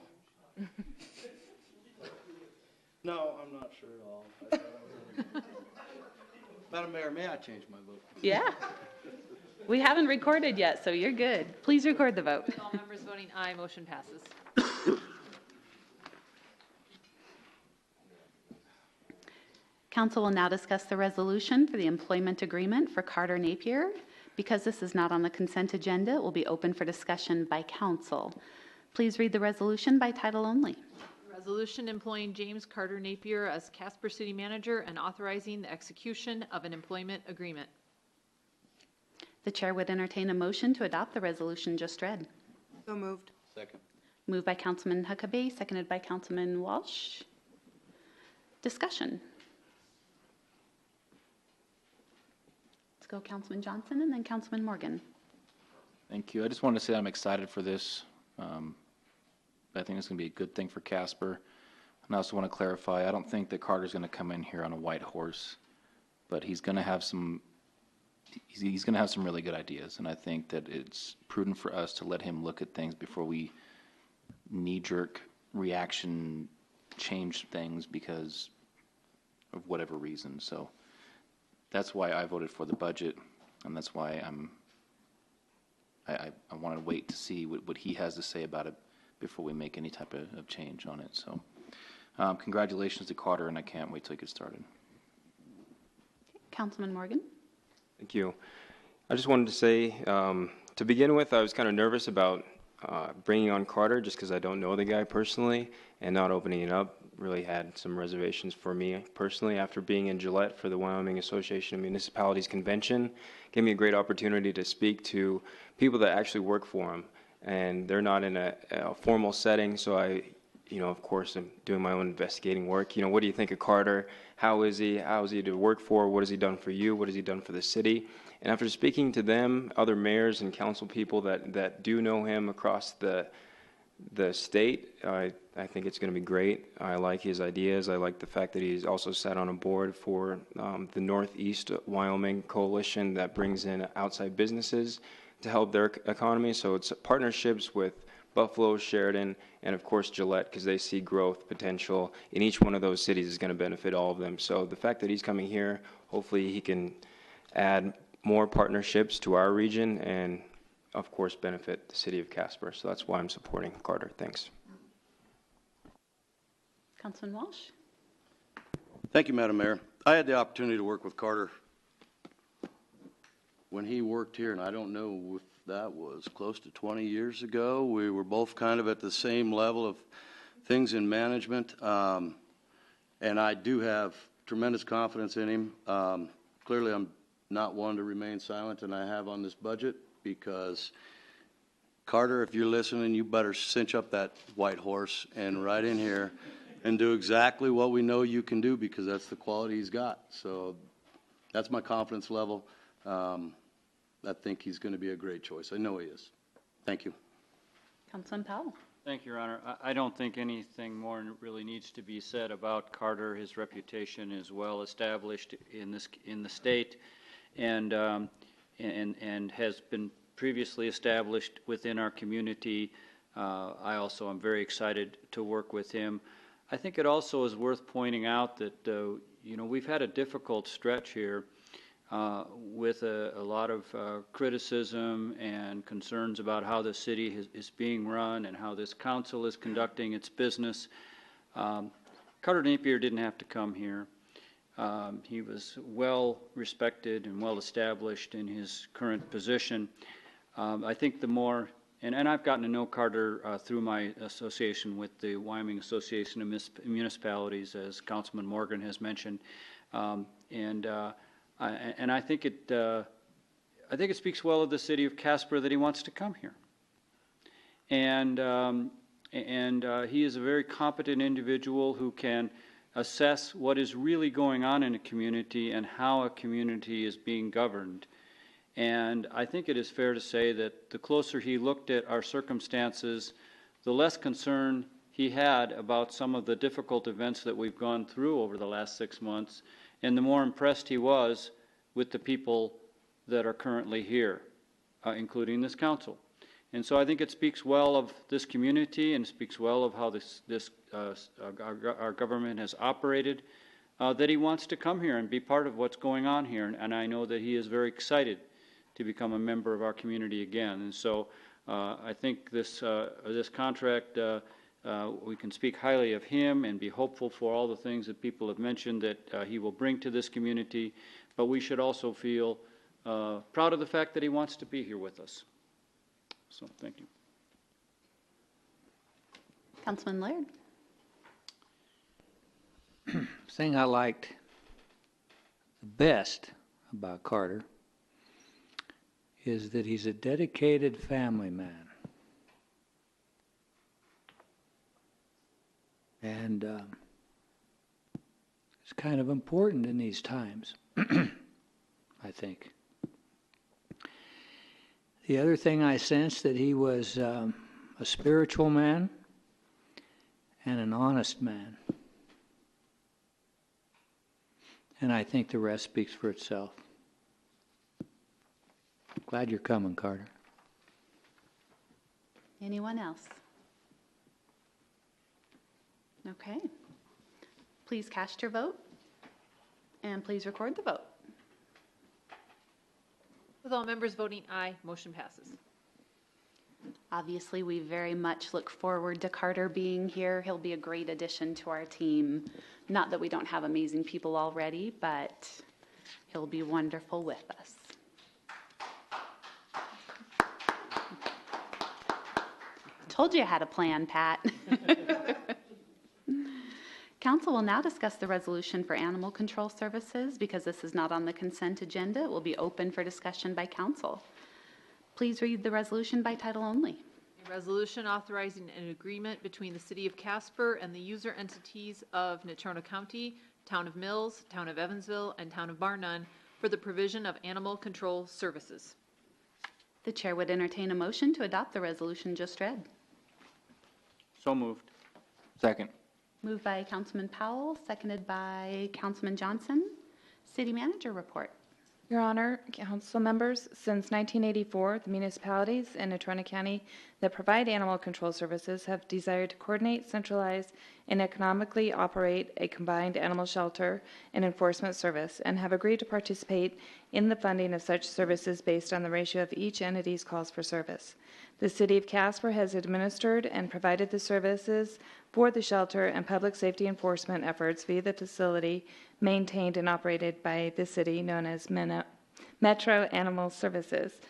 No, I'm not sure at all. I thought I was Madam Mayor, may I change my vote? Yeah. We haven't recorded yet, so you're good. Please record the vote. All members voting aye, motion passes. Council will now discuss the resolution for the employment agreement for Carter Napier. Because this is not on the consent agenda, it will be open for discussion by council. Please read the resolution by title only. Resolution employing James Carter Napier as Casper City Manager and authorizing the execution of an employment agreement. The chair would entertain a motion to adopt the resolution just read. So moved. Second. Moved by Councilman Huckabee, seconded by Councilman Walsh. Discussion. Let's go Councilman Johnson and then Councilman Morgan. Thank you. I just wanted to say I'm excited for this. I think it's going to be a good thing for Casper. And I also want to clarify, I don't think that Carter's going to come in here on a white horse, but he's going to have some really good ideas. And I think that it's prudent for us to let him look at things before we knee-jerk reaction change things because of whatever reason. So that's why I voted for the budget, and that's why I want to wait to see what he has to say about it before we make any type of change on it. So congratulations to Carter, and I can't wait till he gets started. Councilman Morgan. Thank you. I just wanted to say, to begin with, I was kind of nervous about bringing on Carter just because I don't know the guy personally, and not opening it up really had some reservations for me personally. After being in Gillette for the Wyoming Association of Municipalities Convention, gave me a great opportunity to speak to people that actually work for him, and they're not in a formal setting, so I, of course, I'm doing my own investigating work. What do you think of Carter? How is he? How is he to work for? What has he done for you? What has he done for the city? And after speaking to them, other mayors and council people that do know him across the state, I think it's going to be great. I like his ideas. I like the fact that he's also sat on a board for the Northeast Wyoming Coalition that brings in outside businesses to help their economy. So it's partnerships with Buffalo, Sheridan, and of course Gillette, because they see growth potential in each one of those cities is going to benefit all of them. So the fact that he's coming here, hopefully he can add more partnerships to our region and of course benefit the city of Casper. So that's why I'm supporting Carter. Thanks. Councilman Walsh. Thank you, Madam Mayor. I had the opportunity to work with Carter when he worked here, and I don't know if that was close to 20 years ago. We were both kind of at the same level of things in management, and I do have tremendous confidence in him. Clearly, I'm not one to remain silent than I have on this budget, because Carter, if you're listening, you better cinch up that white horse and ride in here and do exactly what we know you can do, because that's the quality he's got. So that's my confidence level. I think he's going to be a great choice. I know he is. Thank you. Councilman Powell. Thank you, Your Honor. I don't think anything more really needs to be said about Carter. His reputation is well established in the state, and has been previously established within our community. I also am very excited to work with him. I think it also is worth pointing out that we've had a difficult stretch here with a lot of criticism and concerns about how the city is being run and how this council is conducting its business. Carter Napier didn't have to come here. He was well respected and well established in his current position. I think the more, and I've gotten to know Carter through my association with the Wyoming Association of Municipalities, as Councilman Morgan has mentioned, and I think it speaks well of the city of Casper that he wants to come here. And he is a very competent individual who can assess what is really going on in a community and how a community is being governed. And I think it is fair to say that the closer he looked at our circumstances, the less concern he had about some of the difficult events that we've gone through over the last 6 months, and the more impressed he was with the people that are currently here, including this council. And so I think it speaks well of this community and speaks well of how our government has operated, that he wants to come here and be part of what's going on here. And I know that he is very excited to become a member of our community again. And so I think this contract, we can speak highly of him and be hopeful for all the things that people have mentioned that he will bring to this community. But we should also feel proud of the fact that he wants to be here with us. So thank you. Councilman Laird. Thing I liked the best about Carter is that he's a dedicated family man. And it's kind of important in these times, I think. The other thing I sensed that he was a spiritual man and an honest man. And I think the rest speaks for itself. Glad you're coming, Carter. Anyone else? Okay. Please cast your vote, and please record the vote. With all members voting aye, motion passes. Obviously, we very much look forward to Carter being here. He'll be a great addition to our team. Not that we don't have amazing people already, but he'll be wonderful with us. Told you I had a plan, Pat. Council will now discuss the resolution for animal control services. Because this is not on the consent agenda, it will be open for discussion by council. Please read the resolution by title only. A resolution authorizing an agreement between the City of Casper and the user entities of Natrona County, Town of Mills, Town of Evansville, and Town of Bar None for the provision of animal control services. The chair would entertain a motion to adopt the resolution just read. So moved. Second. Moved by Councilman Powell, seconded by Councilman Johnson. City Manager report. Your Honor, council members, since 1984, the municipalities in Natrona County that provide animal control services have desired to coordinate, centralize, and economically operate a combined animal shelter and enforcement service, and have agreed to participate in the funding of such services based on the ratio of each entity's calls for service. The City of Casper has administered and provided the services for the shelter and public safety enforcement efforts via the facility maintained and operated by the city known as Metro Animal Services.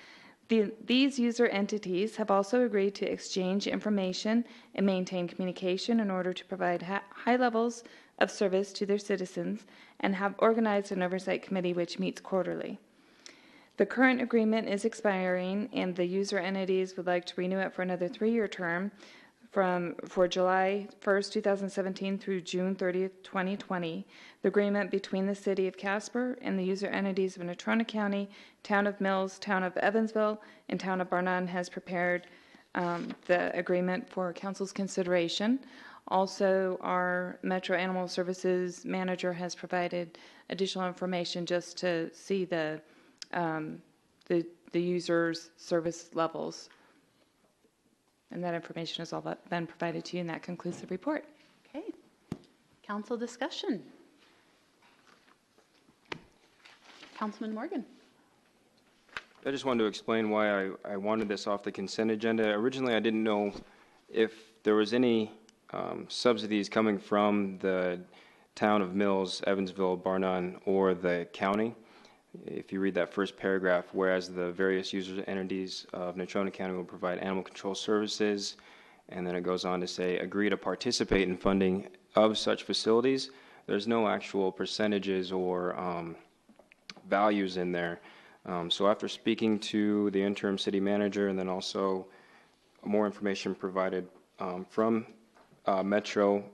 These user entities have also agreed to exchange information and maintain communication in order to provide high levels of service to their citizens, and have organized an oversight committee which meets quarterly. The current agreement is expiring, and the user entities would like to renew it for another 3-year term for July 1st, 2017 through June 30th, 2020. The agreement between the City of Casper and the user entities of Natrona County, Town of Mills, Town of Evansville, and Town of Barnon has prepared the agreement for council's consideration. Also, our Metro Animal Services manager has provided additional information just to see the user's service levels. And that information has all been provided to you, and that concludes the report. Okay. Council discussion. Councilman Morgan. I just wanted to explain why I wanted this off the consent agenda. Originally, I didn't know if there was any subsidies coming from the town of Mills, Evansville, Barnon, or the county. If you read that first paragraph, whereas the various user entities of Natrona County will provide animal control services, and then it goes on to say, agree to participate in funding of such facilities. There's no actual percentages or values in there. So after speaking to the interim city manager and then also more information provided from Metro,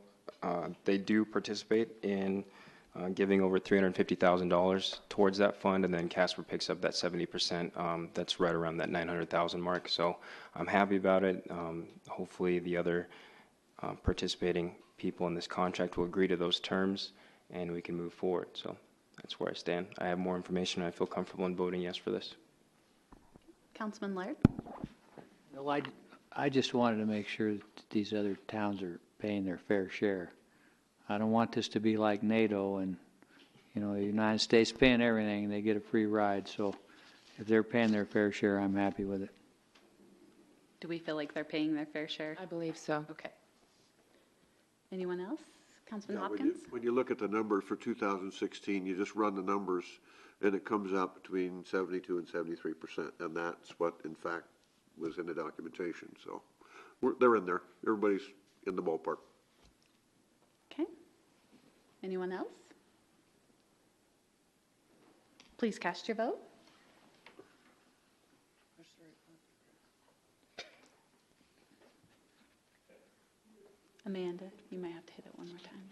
they do participate in giving over $350,000 towards that fund, and then Casper picks up that 70%. That's right around that $900,000 mark. So I'm happy about it. Hopefully the other participating people in this contract will agree to those terms, and we can move forward. So that's where I stand. I have more information. I feel comfortable in voting yes for this. Councilman Laird. Well, I just wanted to make sure that these other towns are paying their fair share. I don't want this to be like NATO and, you know, the United States paying everything and they get a free ride. So if they're paying their fair share, I'm happy with it. Do we feel like they're paying their fair share? I believe so. Okay. Anyone else? Councilman Yeah, Hopkins? when you look at the numbers for 2016, you just run the numbers and it comes out between 72 and 73%. And that's what, in fact, was in the documentation. So they're in there. Everybody's in the ballpark. Okay. Anyone else? Please cast your vote. Amanda, you might have to hit it one more time.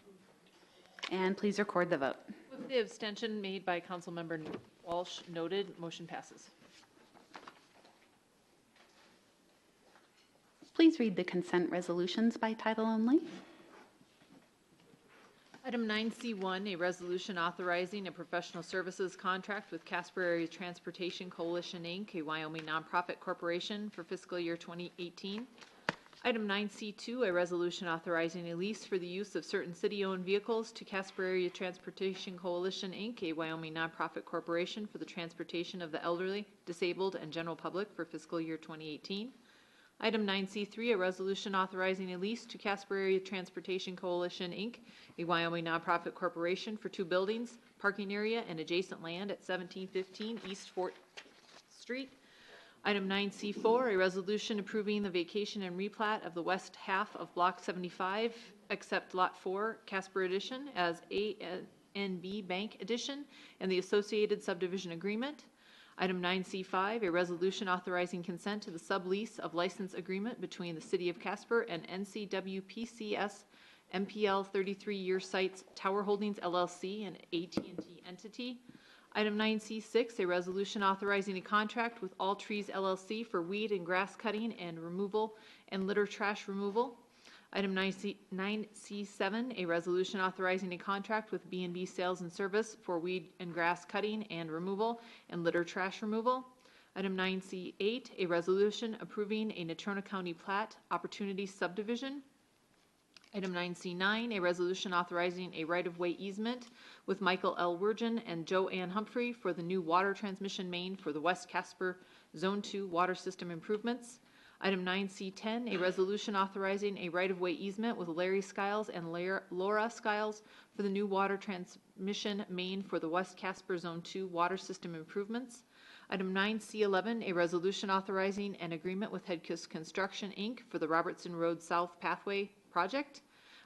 And please record the vote. With the abstention made by Councilmember Walsh noted, motion passes. Please read the consent resolutions by title only. Item 9C1, a resolution authorizing a professional services contract with Casper Area Transportation Coalition, Inc., a Wyoming nonprofit corporation for fiscal year 2018. Item 9C2, a resolution authorizing a lease for the use of certain city-owned vehicles to Casper Area Transportation Coalition, Inc., a Wyoming nonprofit corporation for the transportation of the elderly, disabled, and general public for fiscal year 2018. Item 9C3, a resolution authorizing a lease to Casper Area Transportation Coalition, Inc., a Wyoming nonprofit corporation for 2 buildings, parking area, and adjacent land at 1715 East 4th Street. Item 9C4, a resolution approving the vacation and replat of the west half of Block 75, except Lot 4, Casper Edition, as A&B Bank Edition, and the associated subdivision agreement. Item 9C5, a resolution authorizing consent to the sublease of license agreement between the City of Casper and NCWPCS MPL 33-year sites Tower Holdings LLC, an AT&T entity. Item 9C6, a resolution authorizing a contract with All Trees LLC for weed and grass cutting and removal and litter trash removal. Item 9C7, a resolution authorizing a contract with B&B Sales and Service for weed and grass cutting and removal and litter trash removal. Item 9C8, a resolution approving a Natrona County Platte Opportunity Subdivision. Item 9C9, a resolution authorizing a right-of-way easement with Michael L. Wirgen and Joanne Humphrey for the new water transmission main for the West Casper Zone 2 water system improvements. Item 9C10, a resolution authorizing a right-of-way easement with Larry Skiles and Laura Skiles for the new water transmission main for the West Casper Zone 2 water system improvements. Item 9C11, a resolution authorizing an agreement with Headkiss Construction, Inc. for the Robertson Road South Pathway project.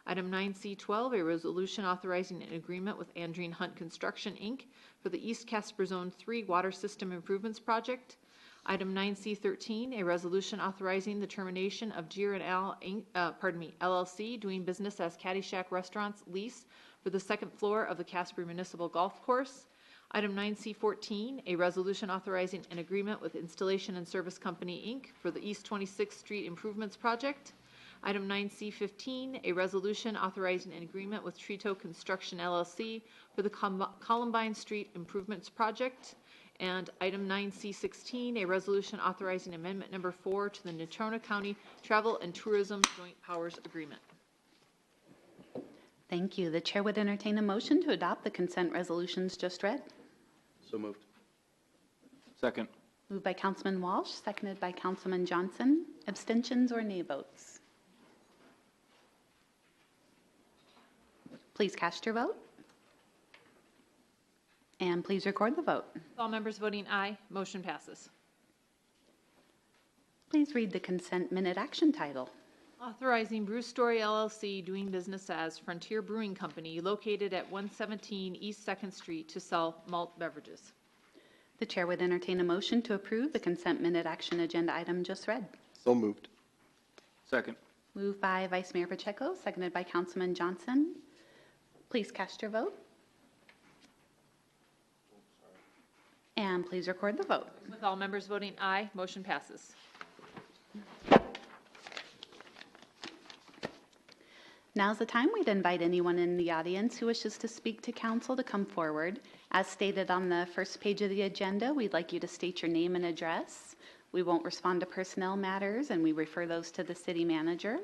Item 9C12, a resolution authorizing an agreement with Andreen Hunt Construction, Inc. for the East Casper Zone 3 Water System Improvements Project. Item 9C13, a resolution authorizing the termination of G&L LLC, doing business as Caddyshack Restaurants lease for the second floor of the Casper Municipal Golf Course. Item 9C14, a resolution authorizing an agreement with Installation and Service Company, Inc. for the East 26th Street Improvements Project. Item 9C15, a resolution authorizing an agreement with Trito Construction LLC for the Columbine Street Improvements Project. And item 9C16, a resolution authorizing amendment number 4 to the Natrona County Travel and Tourism Joint Powers Agreement. Thank you. The chair would entertain a motion to adopt the consent resolutions just read. So moved. Second. Moved by Councilman Walsh, seconded by Councilman Johnson. Abstentions or nay votes? Please cast your vote. And please record the vote. All members voting aye, motion passes. Please read the consent minute action title. Authorizing Brew Story LLC, doing business as Frontier Brewing Company, located at 117 East 2nd Street, to sell malt beverages. The chair would entertain a motion to approve the consent minute action agenda item just read. So moved. Second. Moved by Vice Mayor Pacheco, seconded by Councilman Johnson. Please cast your vote. And please record the vote. With all members voting aye, motion passes. Now's the time we'd invite anyone in the audience who wishes to speak to council to come forward. As stated on the first page of the agenda, we'd like you to state your name and address. We won't respond to personnel matters, and we refer those to the city manager.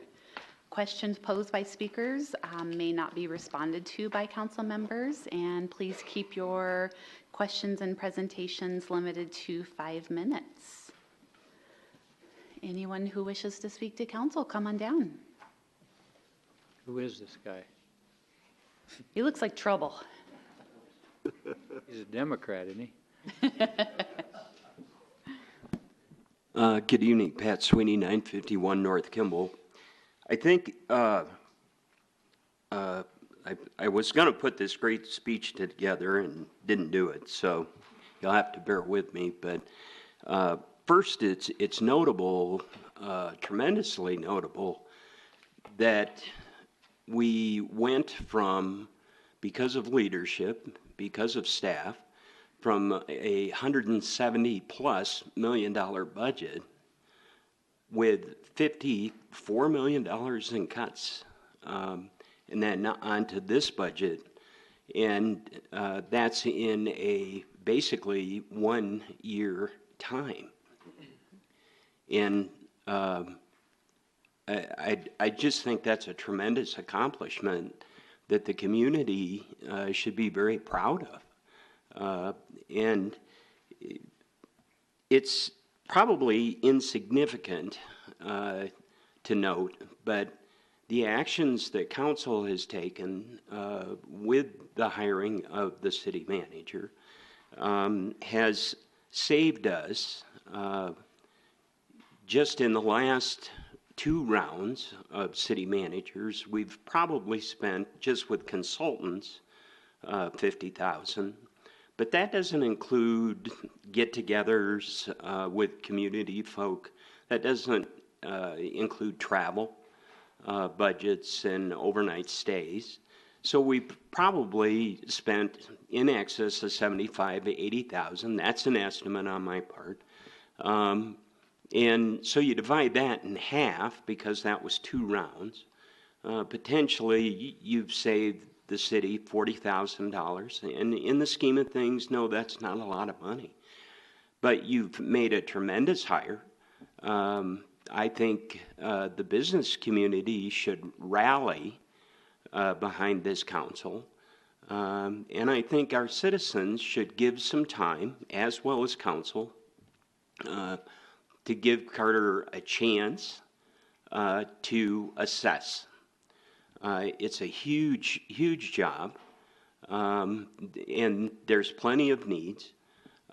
Questions posed by speakers may not be responded to by council members, and please keep your questions and presentations limited to 5 minutes. Anyone who wishes to speak to council, come on down. Who is this guy? He looks like trouble. He's a Democrat, isn't he? Good evening, Pat Sweeney, 951 North Kimball. I think I was going to put this great speech together and didn't do it, so you'll have to bear with me. But first, it's notable, tremendously notable, that we went from, because of leadership, because of staff, from a $170+ million budget with $54 million in cuts, and then onto this budget, and that's in a basically 1 year time. And I just think that's a tremendous accomplishment that the community should be very proud of. And it's probably insignificant to note, but the actions that council has taken with the hiring of the city manager has saved us, just in the last 2 rounds of city managers, we've probably spent, just with consultants, $50,000. But that doesn't include get-togethers with community folk. That doesn't include travel budgets and overnight stays. So we've probably spent in excess of $75,000 to $80,000. That's an estimate on my part. And so you divide that in half, because that was 2 rounds. Potentially, you've saved the city $40,000. And in the scheme of things, no, that's not a lot of money. But you've made a tremendous hire. I think the business community should rally behind this council. And I think our citizens should give some time, as well as council, to give Carter a chance to assess. It's a huge, huge job, and there's plenty of needs.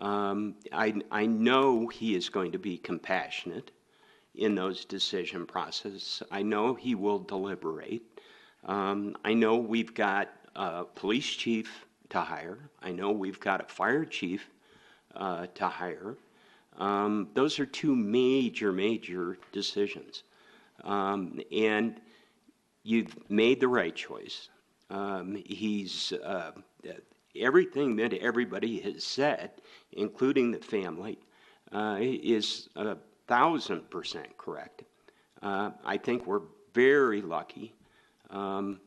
I know he is going to be compassionate in those decision processes. I know he will deliberate. I know we've got a police chief to hire. I know we've got a fire chief to hire. Those are two major decisions. And you've made the right choice. He's everything that everybody has said, including the family, is 1,000% correct. I think we're very lucky. And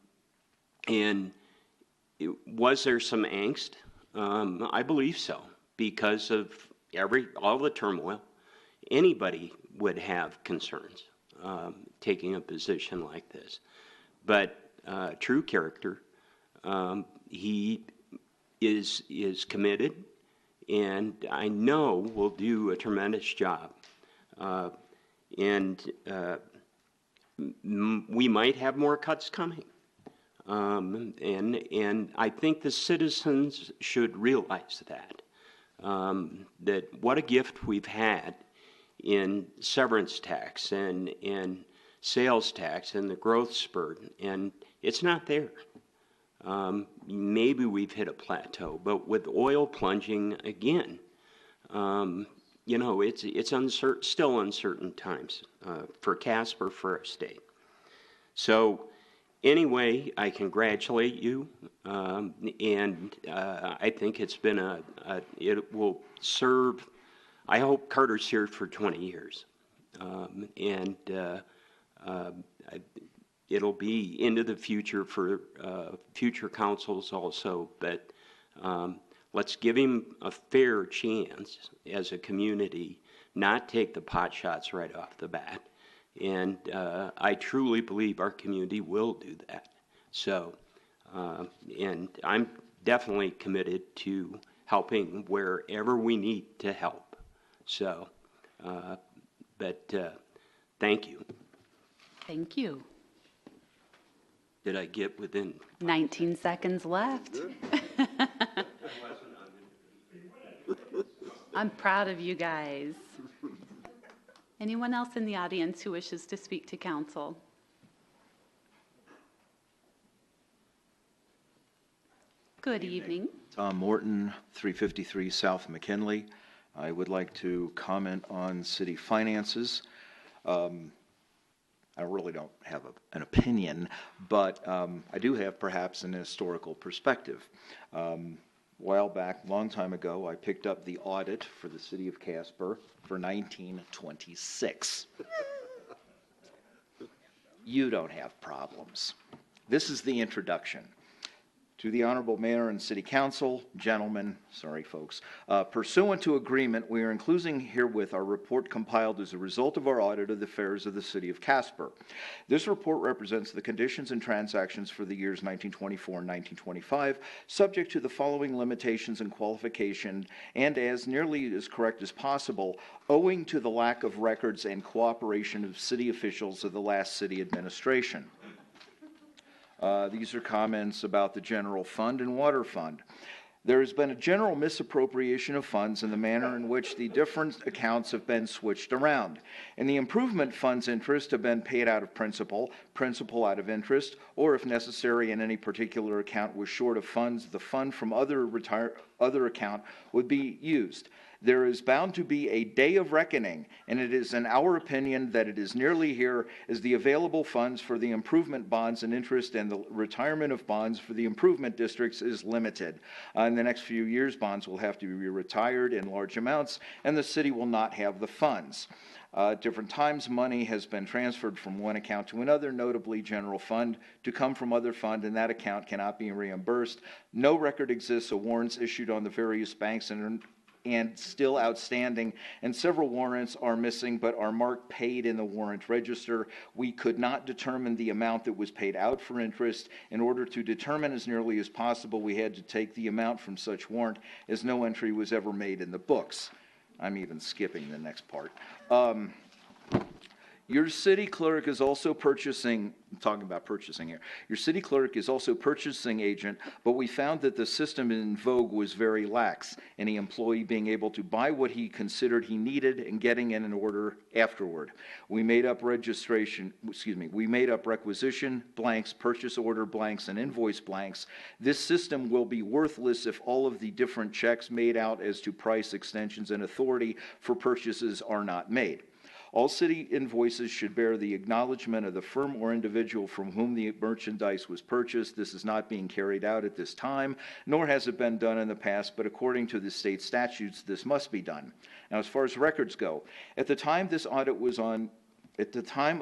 was there some angst? I believe so, because of all the turmoil. Anybody would have concerns taking a position like this. But true character, he is committed, and I know will do a tremendous job. And we might have more cuts coming. And I think the citizens should realize that, that what a gift we've had in severance tax and sales tax and the growth spurt, and it's not there. Maybe we've hit a plateau, but with oil plunging again, you know, it's uncertain, still uncertain times for Casper, for our state. So anyway, I congratulate you, and I think it's been it will serve, I hope Carter's here for 20 years, and it'll be into the future for future councils also, but let's give him a fair chance as a community, not take the pot shots right off the bat. And I truly believe our community will do that. So, and I'm definitely committed to helping wherever we need to help. So, but thank you. Thank you. Did I get within? 19 seconds left. I'm proud of you guys. Anyone else in the audience who wishes to speak to council? Good evening. Tom Morton, 353 South McKinley. I would like to comment on city finances. I really don't have an opinion, but I do have perhaps an historical perspective. A while back, long time ago, I picked up the audit for the city of Casper for 1926. You don't have problems. This is the introduction. To the Honorable Mayor and City Council, gentlemen, sorry folks, pursuant to agreement, we are including herewith our report compiled as a result of our audit of the affairs of the City of Casper. This report represents the conditions and transactions for the years 1924 and 1925, subject to the following limitations and qualification, and as nearly as correct as possible, owing to the lack of records and cooperation of city officials of the last city administration. These are comments about the general fund and water fund. There has been a general misappropriation of funds in the manner in which the different accounts have been switched around. In the improvement fund's interest have been paid out of principal, principal out of interest, or if necessary in any particular account was short of funds, the fund from other account would be used. There is bound to be a day of reckoning, and it is in our opinion that it is nearly here as the available funds for the improvement bonds and interest and the retirement of bonds for the improvement districts is limited. In the next few years, bonds will have to be retired in large amounts, and the city will not have the funds. At different times, money has been transferred from one account to another, notably general fund, to come from other fund, and that account cannot be reimbursed. No record exists of warrants issued on the various banks and still outstanding, and several warrants are missing but are marked paid in the warrant register. We could not determine the amount that was paid out for interest. In order to determine as nearly as possible, we had to take the amount from such warrant, as no entry was ever made in the books. I'm even skipping the next part. Your city clerk is also purchasing, I'm talking about purchasing here. Your city clerk is also purchasing agent, but we found that the system in vogue was very lax. Any employee being able to buy what he considered he needed and getting in an order afterward. We made up requisition blanks, purchase order blanks, and invoice blanks. This system will be worthless if all of the different checks made out as to price, extensions, and authority for purchases are not made. All city invoices should bear the acknowledgement of the firm or individual from whom the merchandise was purchased. This is not being carried out at this time, nor has it been done in the past, but according to the state statutes, this must be done. Now, as far as records go, at the time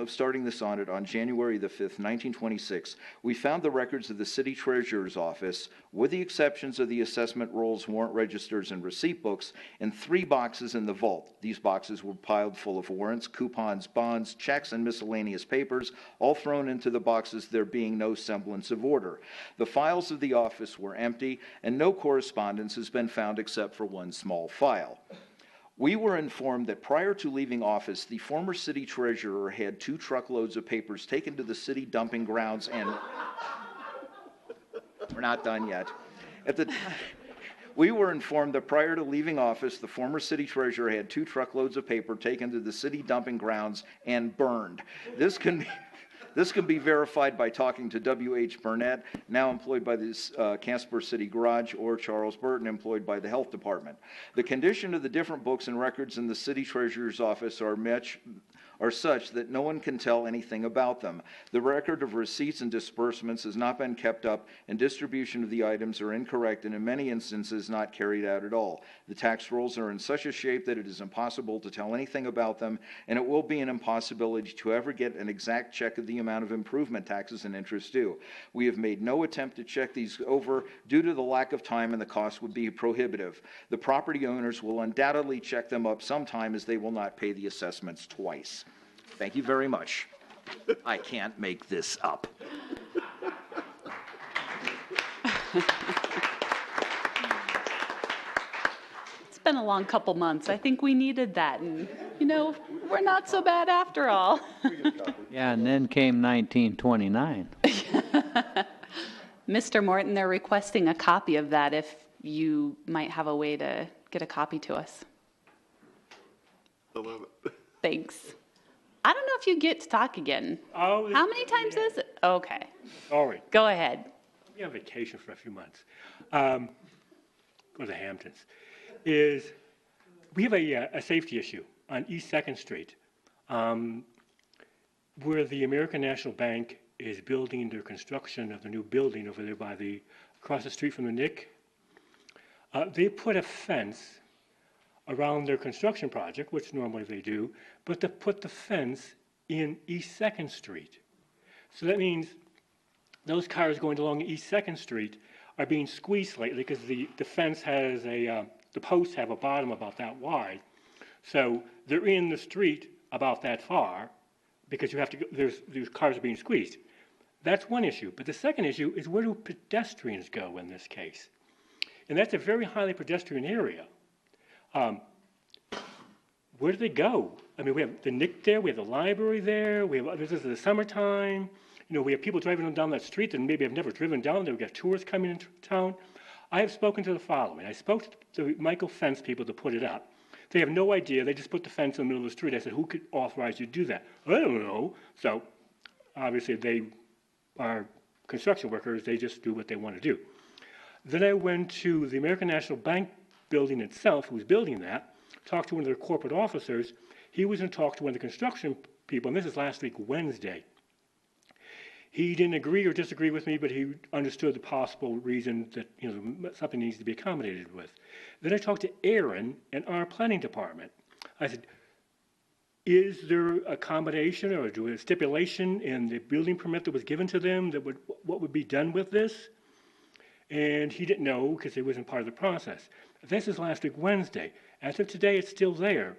of starting this audit on January the 5th, 1926, we found the records of the city treasurer's office, with the exceptions of the assessment rolls, warrant registers, and receipt books, in 3 boxes in the vault. These boxes were piled full of warrants, coupons, bonds, checks, and miscellaneous papers, all thrown into the boxes, there being no semblance of order. The files of the office were empty, and no correspondence has been found except for one small file. We were informed that prior to leaving office, the former city treasurer had 2 truckloads of papers taken to the city dumping grounds and... We're not done yet. We were informed that prior to leaving office, the former city treasurer had 2 truckloads of paper taken to the city dumping grounds and burned. This can be verified by talking to W.H. Burnett, now employed by this Casper City Garage, or Charles Burton, employed by the Health Department. The condition of the different books and records in the city treasurer's office are such that no one can tell anything about them. The record of receipts and disbursements has not been kept up, and distribution of the items are incorrect and in many instances not carried out at all. The tax rolls are in such a shape that it is impossible to tell anything about them, and it will be an impossibility to ever get an exact check of the amount of improvement taxes and interest due. We have made no attempt to check these over due to the lack of time, and the cost would be prohibitive. The property owners will undoubtedly check them up sometime, as they will not pay the assessments twice. Thank you very much. I can't make this up. It's been a long couple months. I think we needed that, and, we're not so bad after all. Yeah, and then came 1929. Mr. Morton, they're requesting a copy of that if you might have a way to get a copy to us. I love it. Thanks. I don't know if you get to talk again. Oh, how many times is it? Okay. All right. Go ahead. I'll be on vacation for a few months. Go to the Hamptons. We have a safety issue on East 2nd Street, where the American National Bank is building their construction of the new building over there across the street from the NIC. They put a fence around their construction project, which normally they do, but to put the fence in East 2nd Street. So that means those cars going along East 2nd Street are being squeezed slightly because the fence has the posts have a bottom about that wide. So they're in the street about that far because these cars are being squeezed. That's one issue. But the second issue is, where do pedestrians go in this case? And that's a very highly pedestrian area. Where do they go? I mean, we have the NIC there, we have the library there, this is the summertime. We have people driving down that street that maybe have never driven down there. We got tourists coming into town. I have spoken to the following. I spoke to the Michael fence people to put it up. They have no idea. They just put the fence in the middle of the street. I said, who could authorize you to do that? I don't know. So obviously they are construction workers. They just do what they want to do. Then I went to the American National Bank building itself, who's building that, talked to one of their corporate officers. He was going to talk to one of the construction people, and this is last week, Wednesday. He didn't agree or disagree with me, but he understood the possible reason that something needs to be accommodated with. Then I talked to Aaron in our planning department. I said, is there accommodation or a stipulation in the building permit that was given to them that what would be done with this? And he didn't know because it wasn't part of the process. This is last week, Wednesday. As of today, it's still there.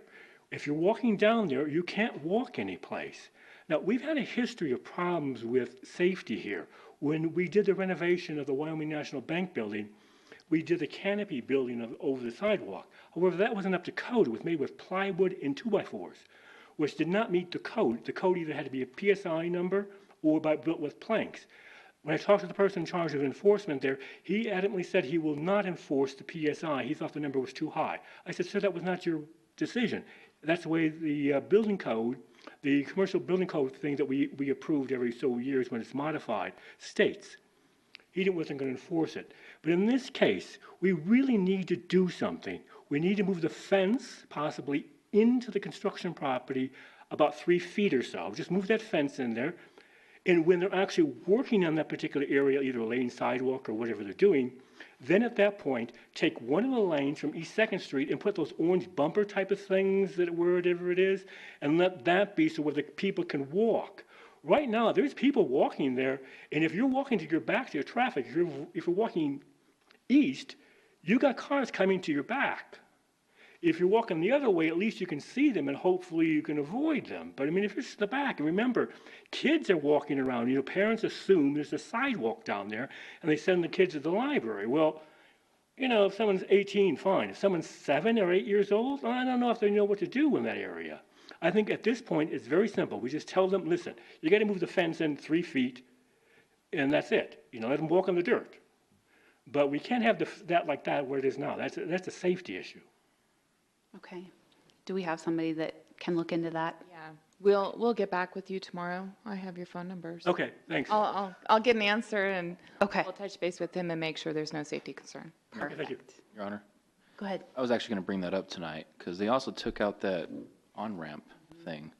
If you're walking down there, you can't walk anyplace. Now, we've had a history of problems with safety here. When we did the renovation of the Wyoming National Bank building, we did the canopy building over the sidewalk. However, that wasn't up to code. It was made with plywood and 2x4s. which did not meet the code. The code either had to be a PSI number or built with planks. When I talked to the person in charge of enforcement there, he adamantly said he will not enforce the PSI. He thought the number was too high. I said, sir, that was not your decision. That's the way the building code, the commercial building code thing that we approved every so years when it's modified, states. He wasn't going to enforce it. But in this case, we really need to do something. We need to move the fence possibly into the construction property about 3 feet or so. Just move that fence in there. And when they're actually working on that particular area, either laying sidewalk or whatever they're doing, then at that point, take one of the lanes from East 2nd Street and put those orange bumper type of things, wherever it is, and let that be so where the people can walk. Right now, there's people walking there, and if you're walking to your back to your traffic, if you're walking east, you got cars coming to your back. If you're walking the other way, at least you can see them and hopefully you can avoid them. But I mean, if it's the back, and remember, kids are walking around. You know, parents assume there's a sidewalk down there and they send the kids to the library. Well, you know, if someone's 18, fine. If someone's 7 or 8 years old, I don't know if they know what to do in that area. I think at this point, it's very simple. We just tell them, listen, you got to move the fence in 3 feet, and that's it. You know, let them walk on the dirt. But we can't have that like that where it is now. That's a safety issue. Okay. Do we have somebody that can look into that? Yeah, we'll get back with you tomorrow. I have your phone numbers. Okay, thanks. I'll get an answer and Okay. we'll touch base with him and make sure there's no safety concern. Okay, thank you. Your Honor, Go ahead. I was actually going to bring that up tonight because they also took out that on-ramp thing.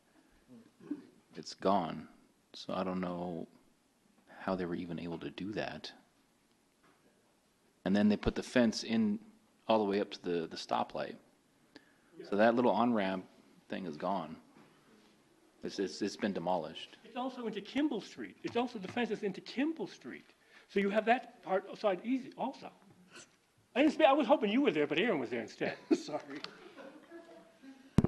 It's gone, so I don't know how they were even able to do that. And then they put the fence in all the way up to the stoplight. So that little on-ramp thing is gone. It's been demolished. It's also into Kimball Street. It's also, the fence is into Kimball Street. So you have that part side easy also. I was hoping you were there, but Aaron was there instead. Sorry.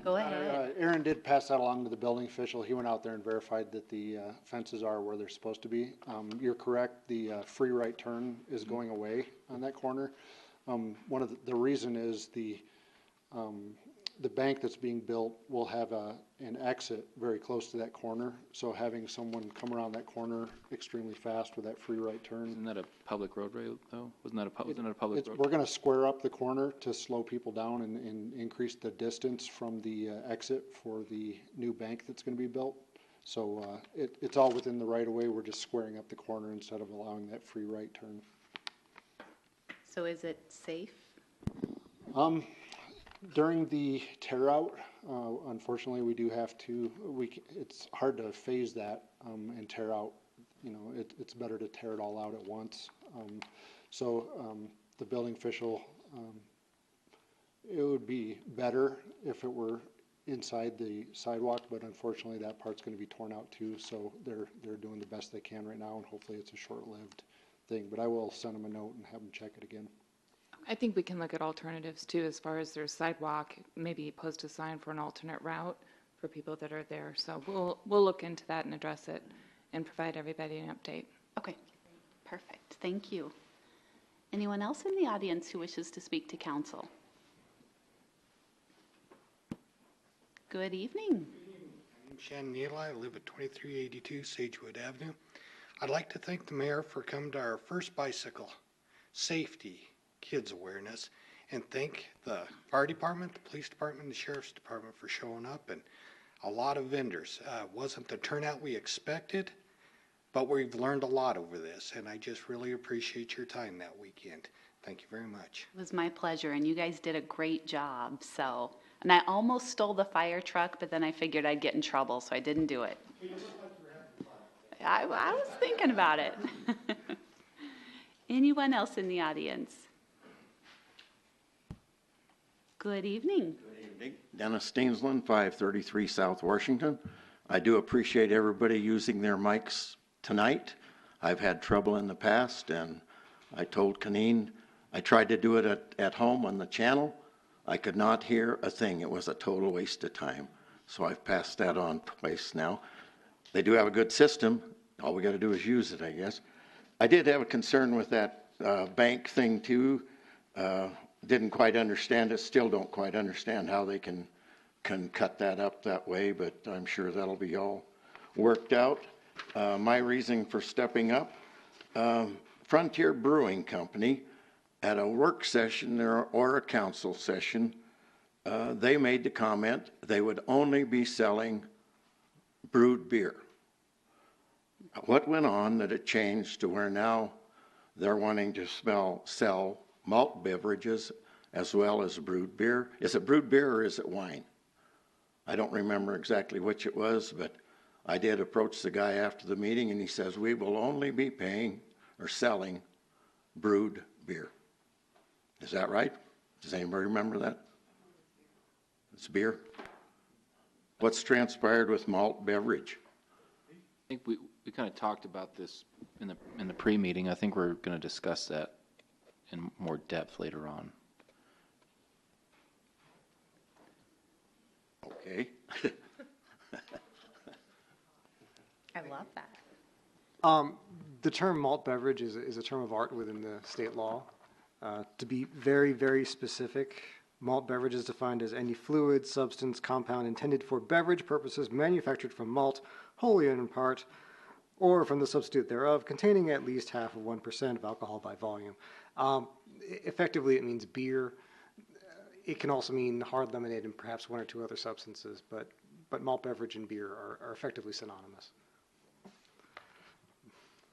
Go ahead. Aaron did pass that along to the building official. He went out there and verified that the fences are where they're supposed to be. You're correct, the free right turn is going away on that corner. One of the reason is the bank that's being built will have an exit very close to that corner. So having someone come around that corner extremely fast with that free right turn. Isn't that a public roadway though? Wasn't that a public roadway? We're going to square up the corner to slow people down and increase the distance from the exit for the new bank that's going to be built. So it's all within the right of way. We're just squaring up the corner instead of allowing that free right turn. So is it safe? During the tear out, unfortunately, we do have to, it's hard to phase that and tear out. You know, it's better to tear it all out at once. The building official, it would be better if it were inside the sidewalk, but unfortunately that part's going to be torn out too. So they're doing the best they can right now, and hopefully it's a short-lived thing. But I will send them a note and have them check it again. I think we can look at alternatives too, as far as their sidewalk, maybe post a sign for an alternate route for people that are there. So we'll look into that and address it and provide everybody an update. Okay. Perfect. Thank you. Anyone else in the audience who wishes to speak to council? Good evening. I'm Shannon Neal. I live at 2382 Sagewood Avenue. I'd like to thank the mayor for coming to our first bicycle safety kids awareness, and thank the fire department, the police department, the sheriff's department for showing up, and a lot of vendors. Wasn't the turnout we expected, but we've learned a lot over this, and I just really appreciate your time that weekend. Thank you very much. It was my pleasure, and you guys did a great job. And I almost stole the fire truck, but then I figured I'd get in trouble, so I didn't do it. I was thinking about it. Anyone else in the audience? Good evening. Good evening. Dennis Steensland, 533 South Washington. I do appreciate everybody using their mics tonight. I've had trouble in the past, and I told Kaneen I tried to do it at home on the channel. I could not hear a thing. It was a total waste of time. So I've passed that on twice now. They do have a good system. All we got to do is use it, I guess. I did have a concern with that bank thing too. Didn't quite understand it, still don't quite understand how they can can cut that up that way, but I'm sure that'll be all worked out. My reason for stepping up, Frontier Brewing Company, at a work session or a council session, they made the comment they would only be selling brewed beer. What went on that it changed to where now they're wanting to sell malt beverages as well as brewed beer? Is it brewed beer or is it wine? I don't remember exactly which it was, but I did approach the guy after the meeting, and he says, we will only be paying or selling brewed beer. Is that right? Does anybody remember that? It's beer. What's transpired with malt beverage? I think we kind of talked about this in the pre-meeting. I think we're going to discuss that in more depth later on. Okay. I love that. The term malt beverage is a term of art within the state law. To be very, very specific, malt beverage is defined as any fluid, substance, compound intended for beverage purposes manufactured from malt, wholly and in part, or from the substitute thereof, containing at least half of 1% of alcohol by volume. Effectively, it means beer. It can also mean hard lemonade and perhaps one or two other substances, but malt beverage and beer are effectively synonymous.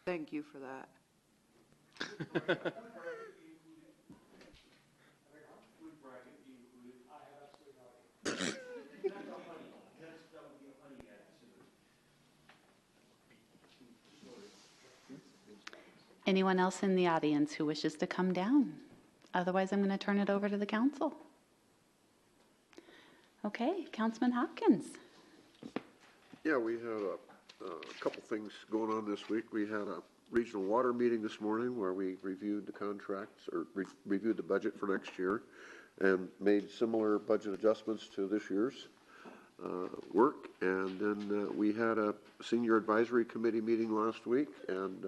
Thank you for that. Anyone else in the audience who wishes to come down? Otherwise, I'm going to turn it over to the council. Okay, Councilman Hopkins. Yeah, we had a couple things going on this week. We had a regional water meeting this morning where we reviewed the contracts, or reviewed the budget for next year, and made similar budget adjustments to this year's work. And then we had a senior advisory committee meeting last week, and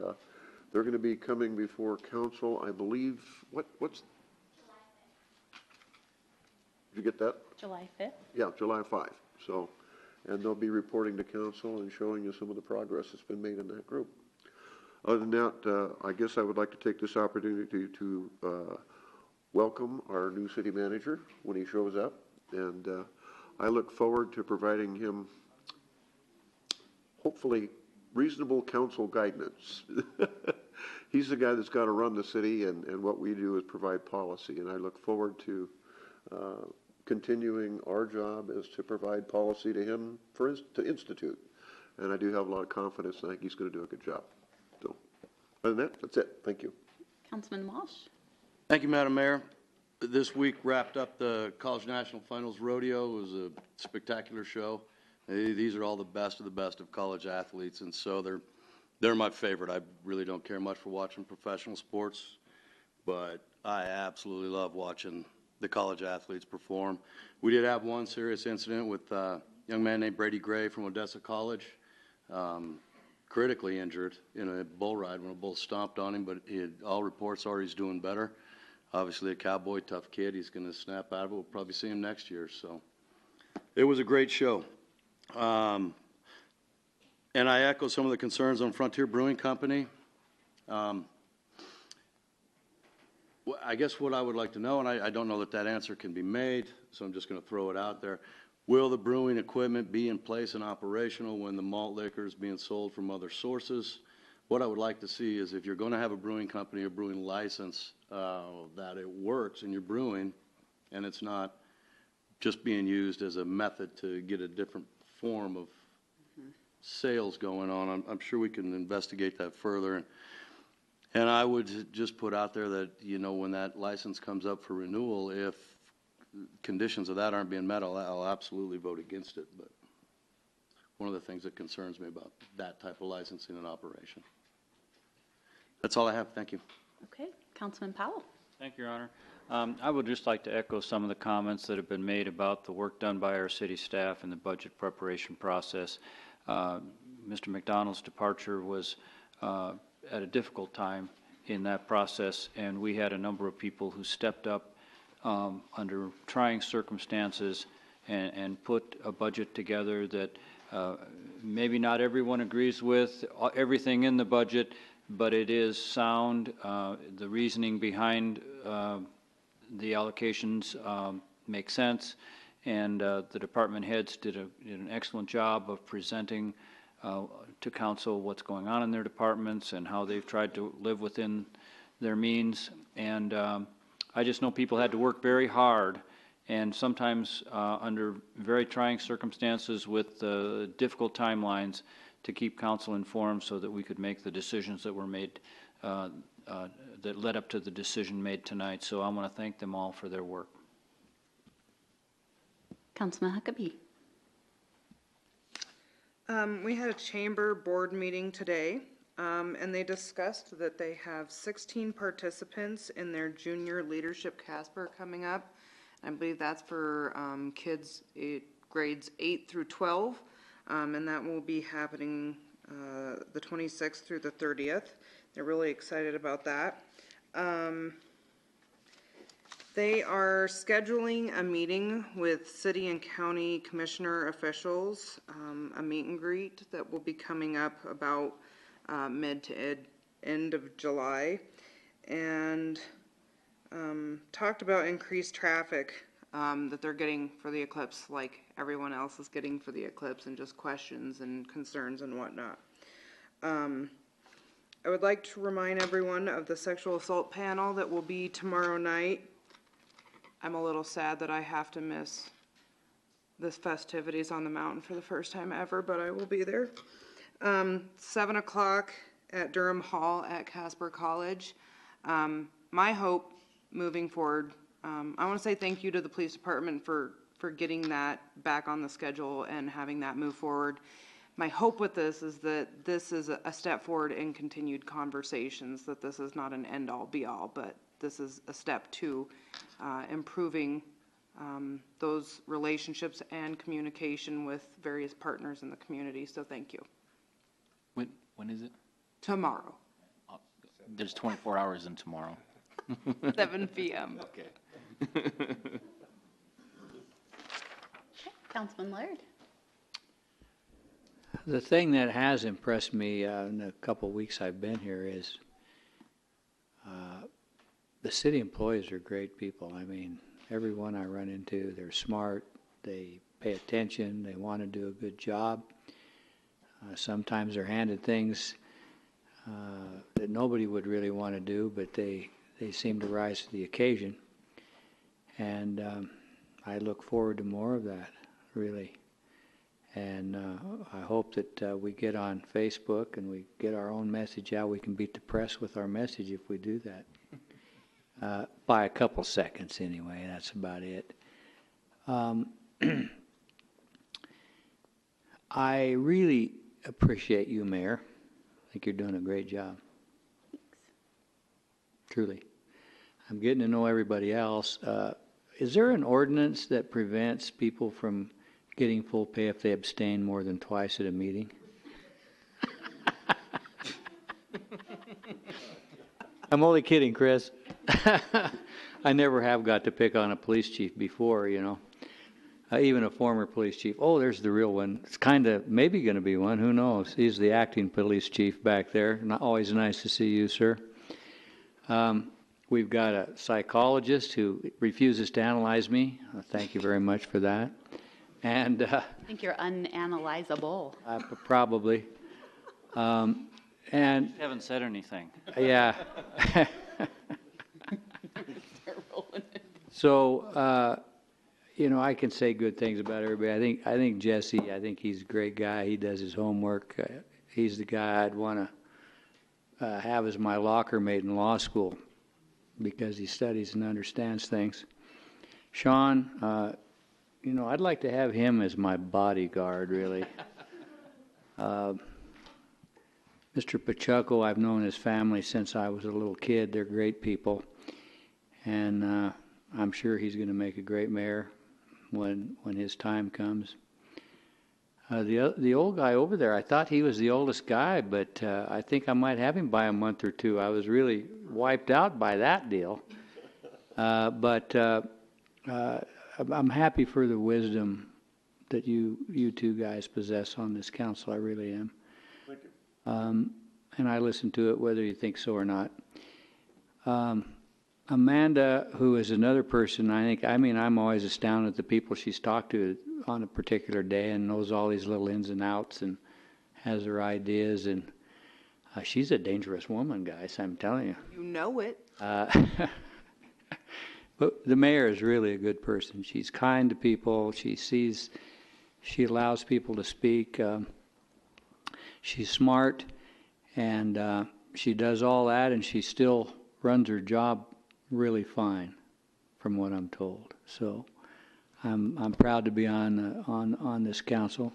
they're going to be coming before council, I believe. What's? Did you get that? July 5th? Yeah, July 5. So, and they'll be reporting to council and showing you some of the progress that's been made in that group. Other than that, I guess I would like to take this opportunity to welcome our new city manager when he shows up, and I look forward to providing him, hopefully, reasonable council guidance. He's the guy that's got to run the city, and what we do is provide policy, and I look forward to continuing our job is to provide policy to him to institute. And I do have a lot of confidence, and I think he's going to do a good job. So, other than that, that's it. Thank you. Councilman Walsh. Thank you, Madam Mayor. This week wrapped up the College National Finals Rodeo. It was a spectacular show. These are all the best of college athletes, and so they're my favorite. I really don't care much for watching professional sports, but I absolutely love watching the college athletes perform. We did have one serious incident with a young man named Brady Gray from Odessa College, critically injured in a bull ride when a bull stomped on him, but all reports are he's doing better. Obviously a cowboy, tough kid. He's going to snap out of it. We'll probably see him next year. So it was a great show. And I echo some of the concerns on Frontier Brewing Company. I guess what I would like to know, and I don't know that answer can be made, so I'm just going to throw it out there. Will the brewing equipment be in place and operational when the malt liquor is being sold from other sources? What I would like to see is if you're going to have a brewing company or brewing license, that it works in your brewing and it's not just being used as a method to get a different form of sales going on. I'm sure we can investigate that further. And I would just put out there that, you know, when that license comes up for renewal, if conditions of that aren't being met, I'll absolutely vote against it. But one of the things that concerns me about that type of licensing and operation. That's all I have. Thank you. Okay, Councilman Powell. Thank you, Your Honor. I would just like to echo some of the comments that have been made about the work done by our city staff in the budget preparation process. Mr. McDonald's departure was at a difficult time in that process, and we had a number of people who stepped up under trying circumstances and put a budget together that maybe not everyone agrees with everything in the budget, but it is sound. The reasoning behind the allocations make sense, and the department heads did an excellent job of presenting to council what's going on in their departments and how they've tried to live within their means. And I just know people had to work very hard, and sometimes under very trying circumstances with difficult timelines, to keep council informed so that we could make the decisions that were made, that led up to the decision made tonight. So I want to thank them all for their work. Councilman Huckabee. We had a chamber board meeting today, and they discussed that they have 16 participants in their junior leadership Casper coming up. I believe that's for kids grades 8 through 12, and that will be happening the 26th through the 30th. They're really excited about that. They are scheduling a meeting with city and county commissioner officials, a meet and greet that will be coming up about mid to end of July, and talked about increased traffic that they're getting for the eclipse, like everyone else is getting for the eclipse, and just questions and concerns and whatnot. I would like to remind everyone of the sexual assault panel that will be tomorrow night. I'm a little sad that I have to miss this festivities on the mountain for the first time ever, but I will be there. 7 o'clock at Durham Hall at Casper College. My hope moving forward, I want to say thank you to the police department for getting that back on the schedule and having that move forward. My hope with this is that this is a step forward in continued conversations, that this is not an end-all be-all, but this is a step to improving those relationships and communication with various partners in the community. So thank you. When is it? Tomorrow. There's 24 hours in tomorrow. 7 p.m. Okay. Councilman Laird. The thing that has impressed me in the couple of weeks I've been here is the city employees are great people. I mean, everyone I run into, they're smart, they pay attention, they want to do a good job. Sometimes they're handed things that nobody would really want to do, but they seem to rise to the occasion. And I look forward to more of that, really. And I hope that we get on Facebook and we get our own message out. We can beat the press with our message if we do that. By a couple seconds anyway, that's about it. I really appreciate you, Mayor. I think you're doing a great job. Thanks. Truly. I'm getting to know everybody else. Is there an ordinance that prevents people from getting full pay if they abstain more than twice at a meeting? I'm only kidding, Chris. I never have got to pick on a police chief before, you know. Even a former police chief. Oh, there's the real one. It's kind of maybe going to be one. Who knows? He's the acting police chief back there. Not always nice to see you, sir. We've got a psychologist who refuses to analyze me. Thank you very much for that. And I think you're unanalyzable. Probably. And You haven't said anything. yeah. So, you know, I can say good things about everybody. I think Jesse, I think he's a great guy. He does his homework. He's the guy I'd want to have as my locker mate in law school because he studies and understands things. Sean, you know, I'd like to have him as my bodyguard, really. Mr. Pacheco, I've known his family since I was a little kid. They're great people. And I'm sure he's going to make a great mayor when his time comes. The old guy over there, I thought he was the oldest guy, but I think I might have him by a month or two. I was really wiped out by that deal. But I'm happy for the wisdom that you two guys possess on this council. I really am. Thank you. And I listen to it whether you think so or not. Amanda, who is another person, I'm always astounded at the people she's talked to on a particular day and knows all these little ins and outs and has her ideas. And she's a dangerous woman, guys, I'm telling you. You know it. But the mayor is really a good person. She's kind to people. She allows people to speak. She's smart, and she does all that, and she still runs her job really fine, from what I'm told. So I'm proud to be on this council.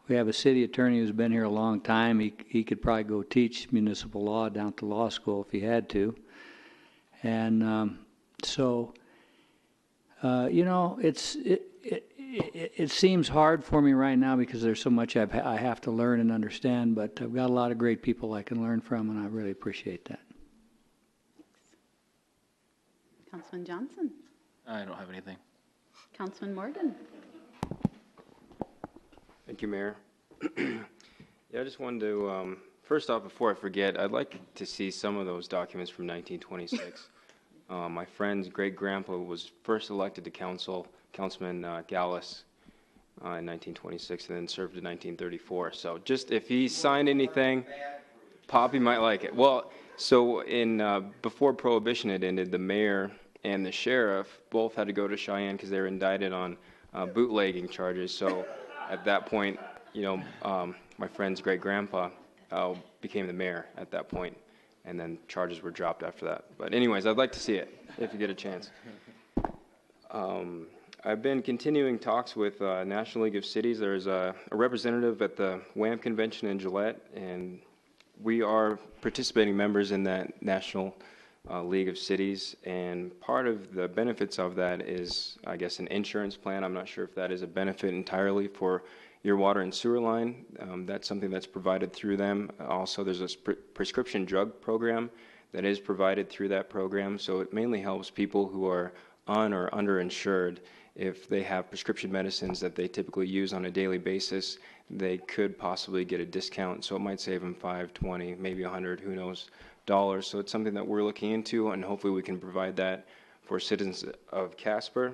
We have a city attorney who's been here a long time. He could probably go teach municipal law down at the law school if he had to. And it seems hard for me right now because there's so much I have to learn and understand, but I've got a lot of great people I can learn from, and I really appreciate that. Councilman Johnson. I don't have anything. Councilman Morgan. Thank you, Mayor. Yeah, I just wanted to, first off, before I forget, I'd like to see some of those documents from 1926. My friend's great-grandpa was first elected to council, Councilman Gallus, in 1926, and then served in 1934. So just if he signed anything, Poppy might like it. Well, so before Prohibition had ended, the mayor and the sheriff both had to go to Cheyenne because they were indicted on bootlegging charges. So at that point, my friend's great-grandpa became the mayor at that point, and then charges were dropped after that. But anyways, I'd like to see it if you get a chance. I've been continuing talks with National League of Cities. There's a representative at the Ymca convention in Gillette, and we are participating members in that National League of Cities, and part of the benefits of that is, I guess, an insurance plan. I'm not sure if that is a benefit entirely for your water and sewer line. That's something that's provided through them. Also, there's a prescription drug program that is provided through that program, so it mainly helps people who are un- or underinsured. If they have prescription medicines that they typically use on a daily basis, they could possibly get a discount, so it might save them $5, $20, maybe $100, who knows, dollars. So it's something that we're looking into, and hopefully we can provide that for citizens of Casper.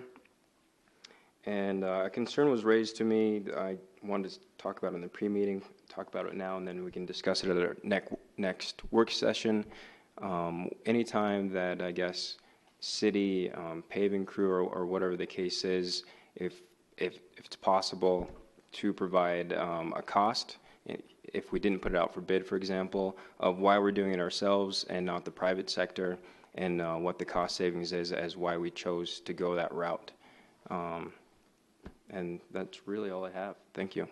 And a concern was raised to me. I wanted to talk about it in the pre-meeting, talk about it now, and then we can discuss it at our next work session. Anytime that, I guess, city paving crew or whatever the case is, if it's possible to provide a cost, if we didn't put it out for bid, for example, of why we're doing it ourselves and not the private sector, and what the cost savings is as why we chose to go that route. And that's really all I have. Thank you.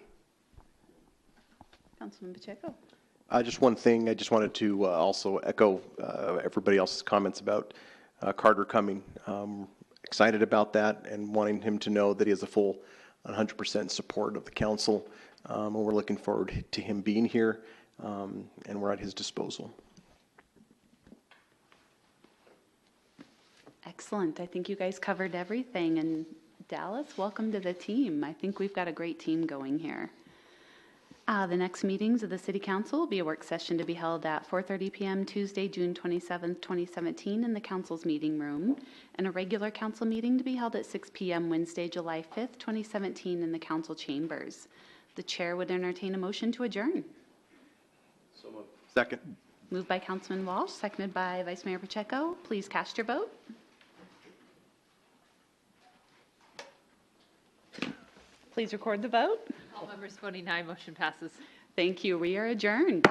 Councilman Pacheco. Just one thing, I just wanted to also echo everybody else's comments about Carter coming. Excited about that and wanting him to know that he has a full 100% support of the council. And we're looking forward to him being here, and we're at his disposal. Excellent. I think you guys covered everything. And Dallas, welcome to the team. I think we've got a great team going here. The next meetings of the City Council will be a work session to be held at 4:30 p.m. Tuesday, June 27th, 2017 in the Council's meeting room, and a regular Council meeting to be held at 6 p.m. Wednesday, July 5th, 2017 in the Council chambers. The Chair would entertain a motion to adjourn. So moved. Second. Moved by Councilman Walsh, seconded by Vice Mayor Pacheco. Please cast your vote. Please record the vote. All members voting aye, motion passes. Thank you. We are adjourned.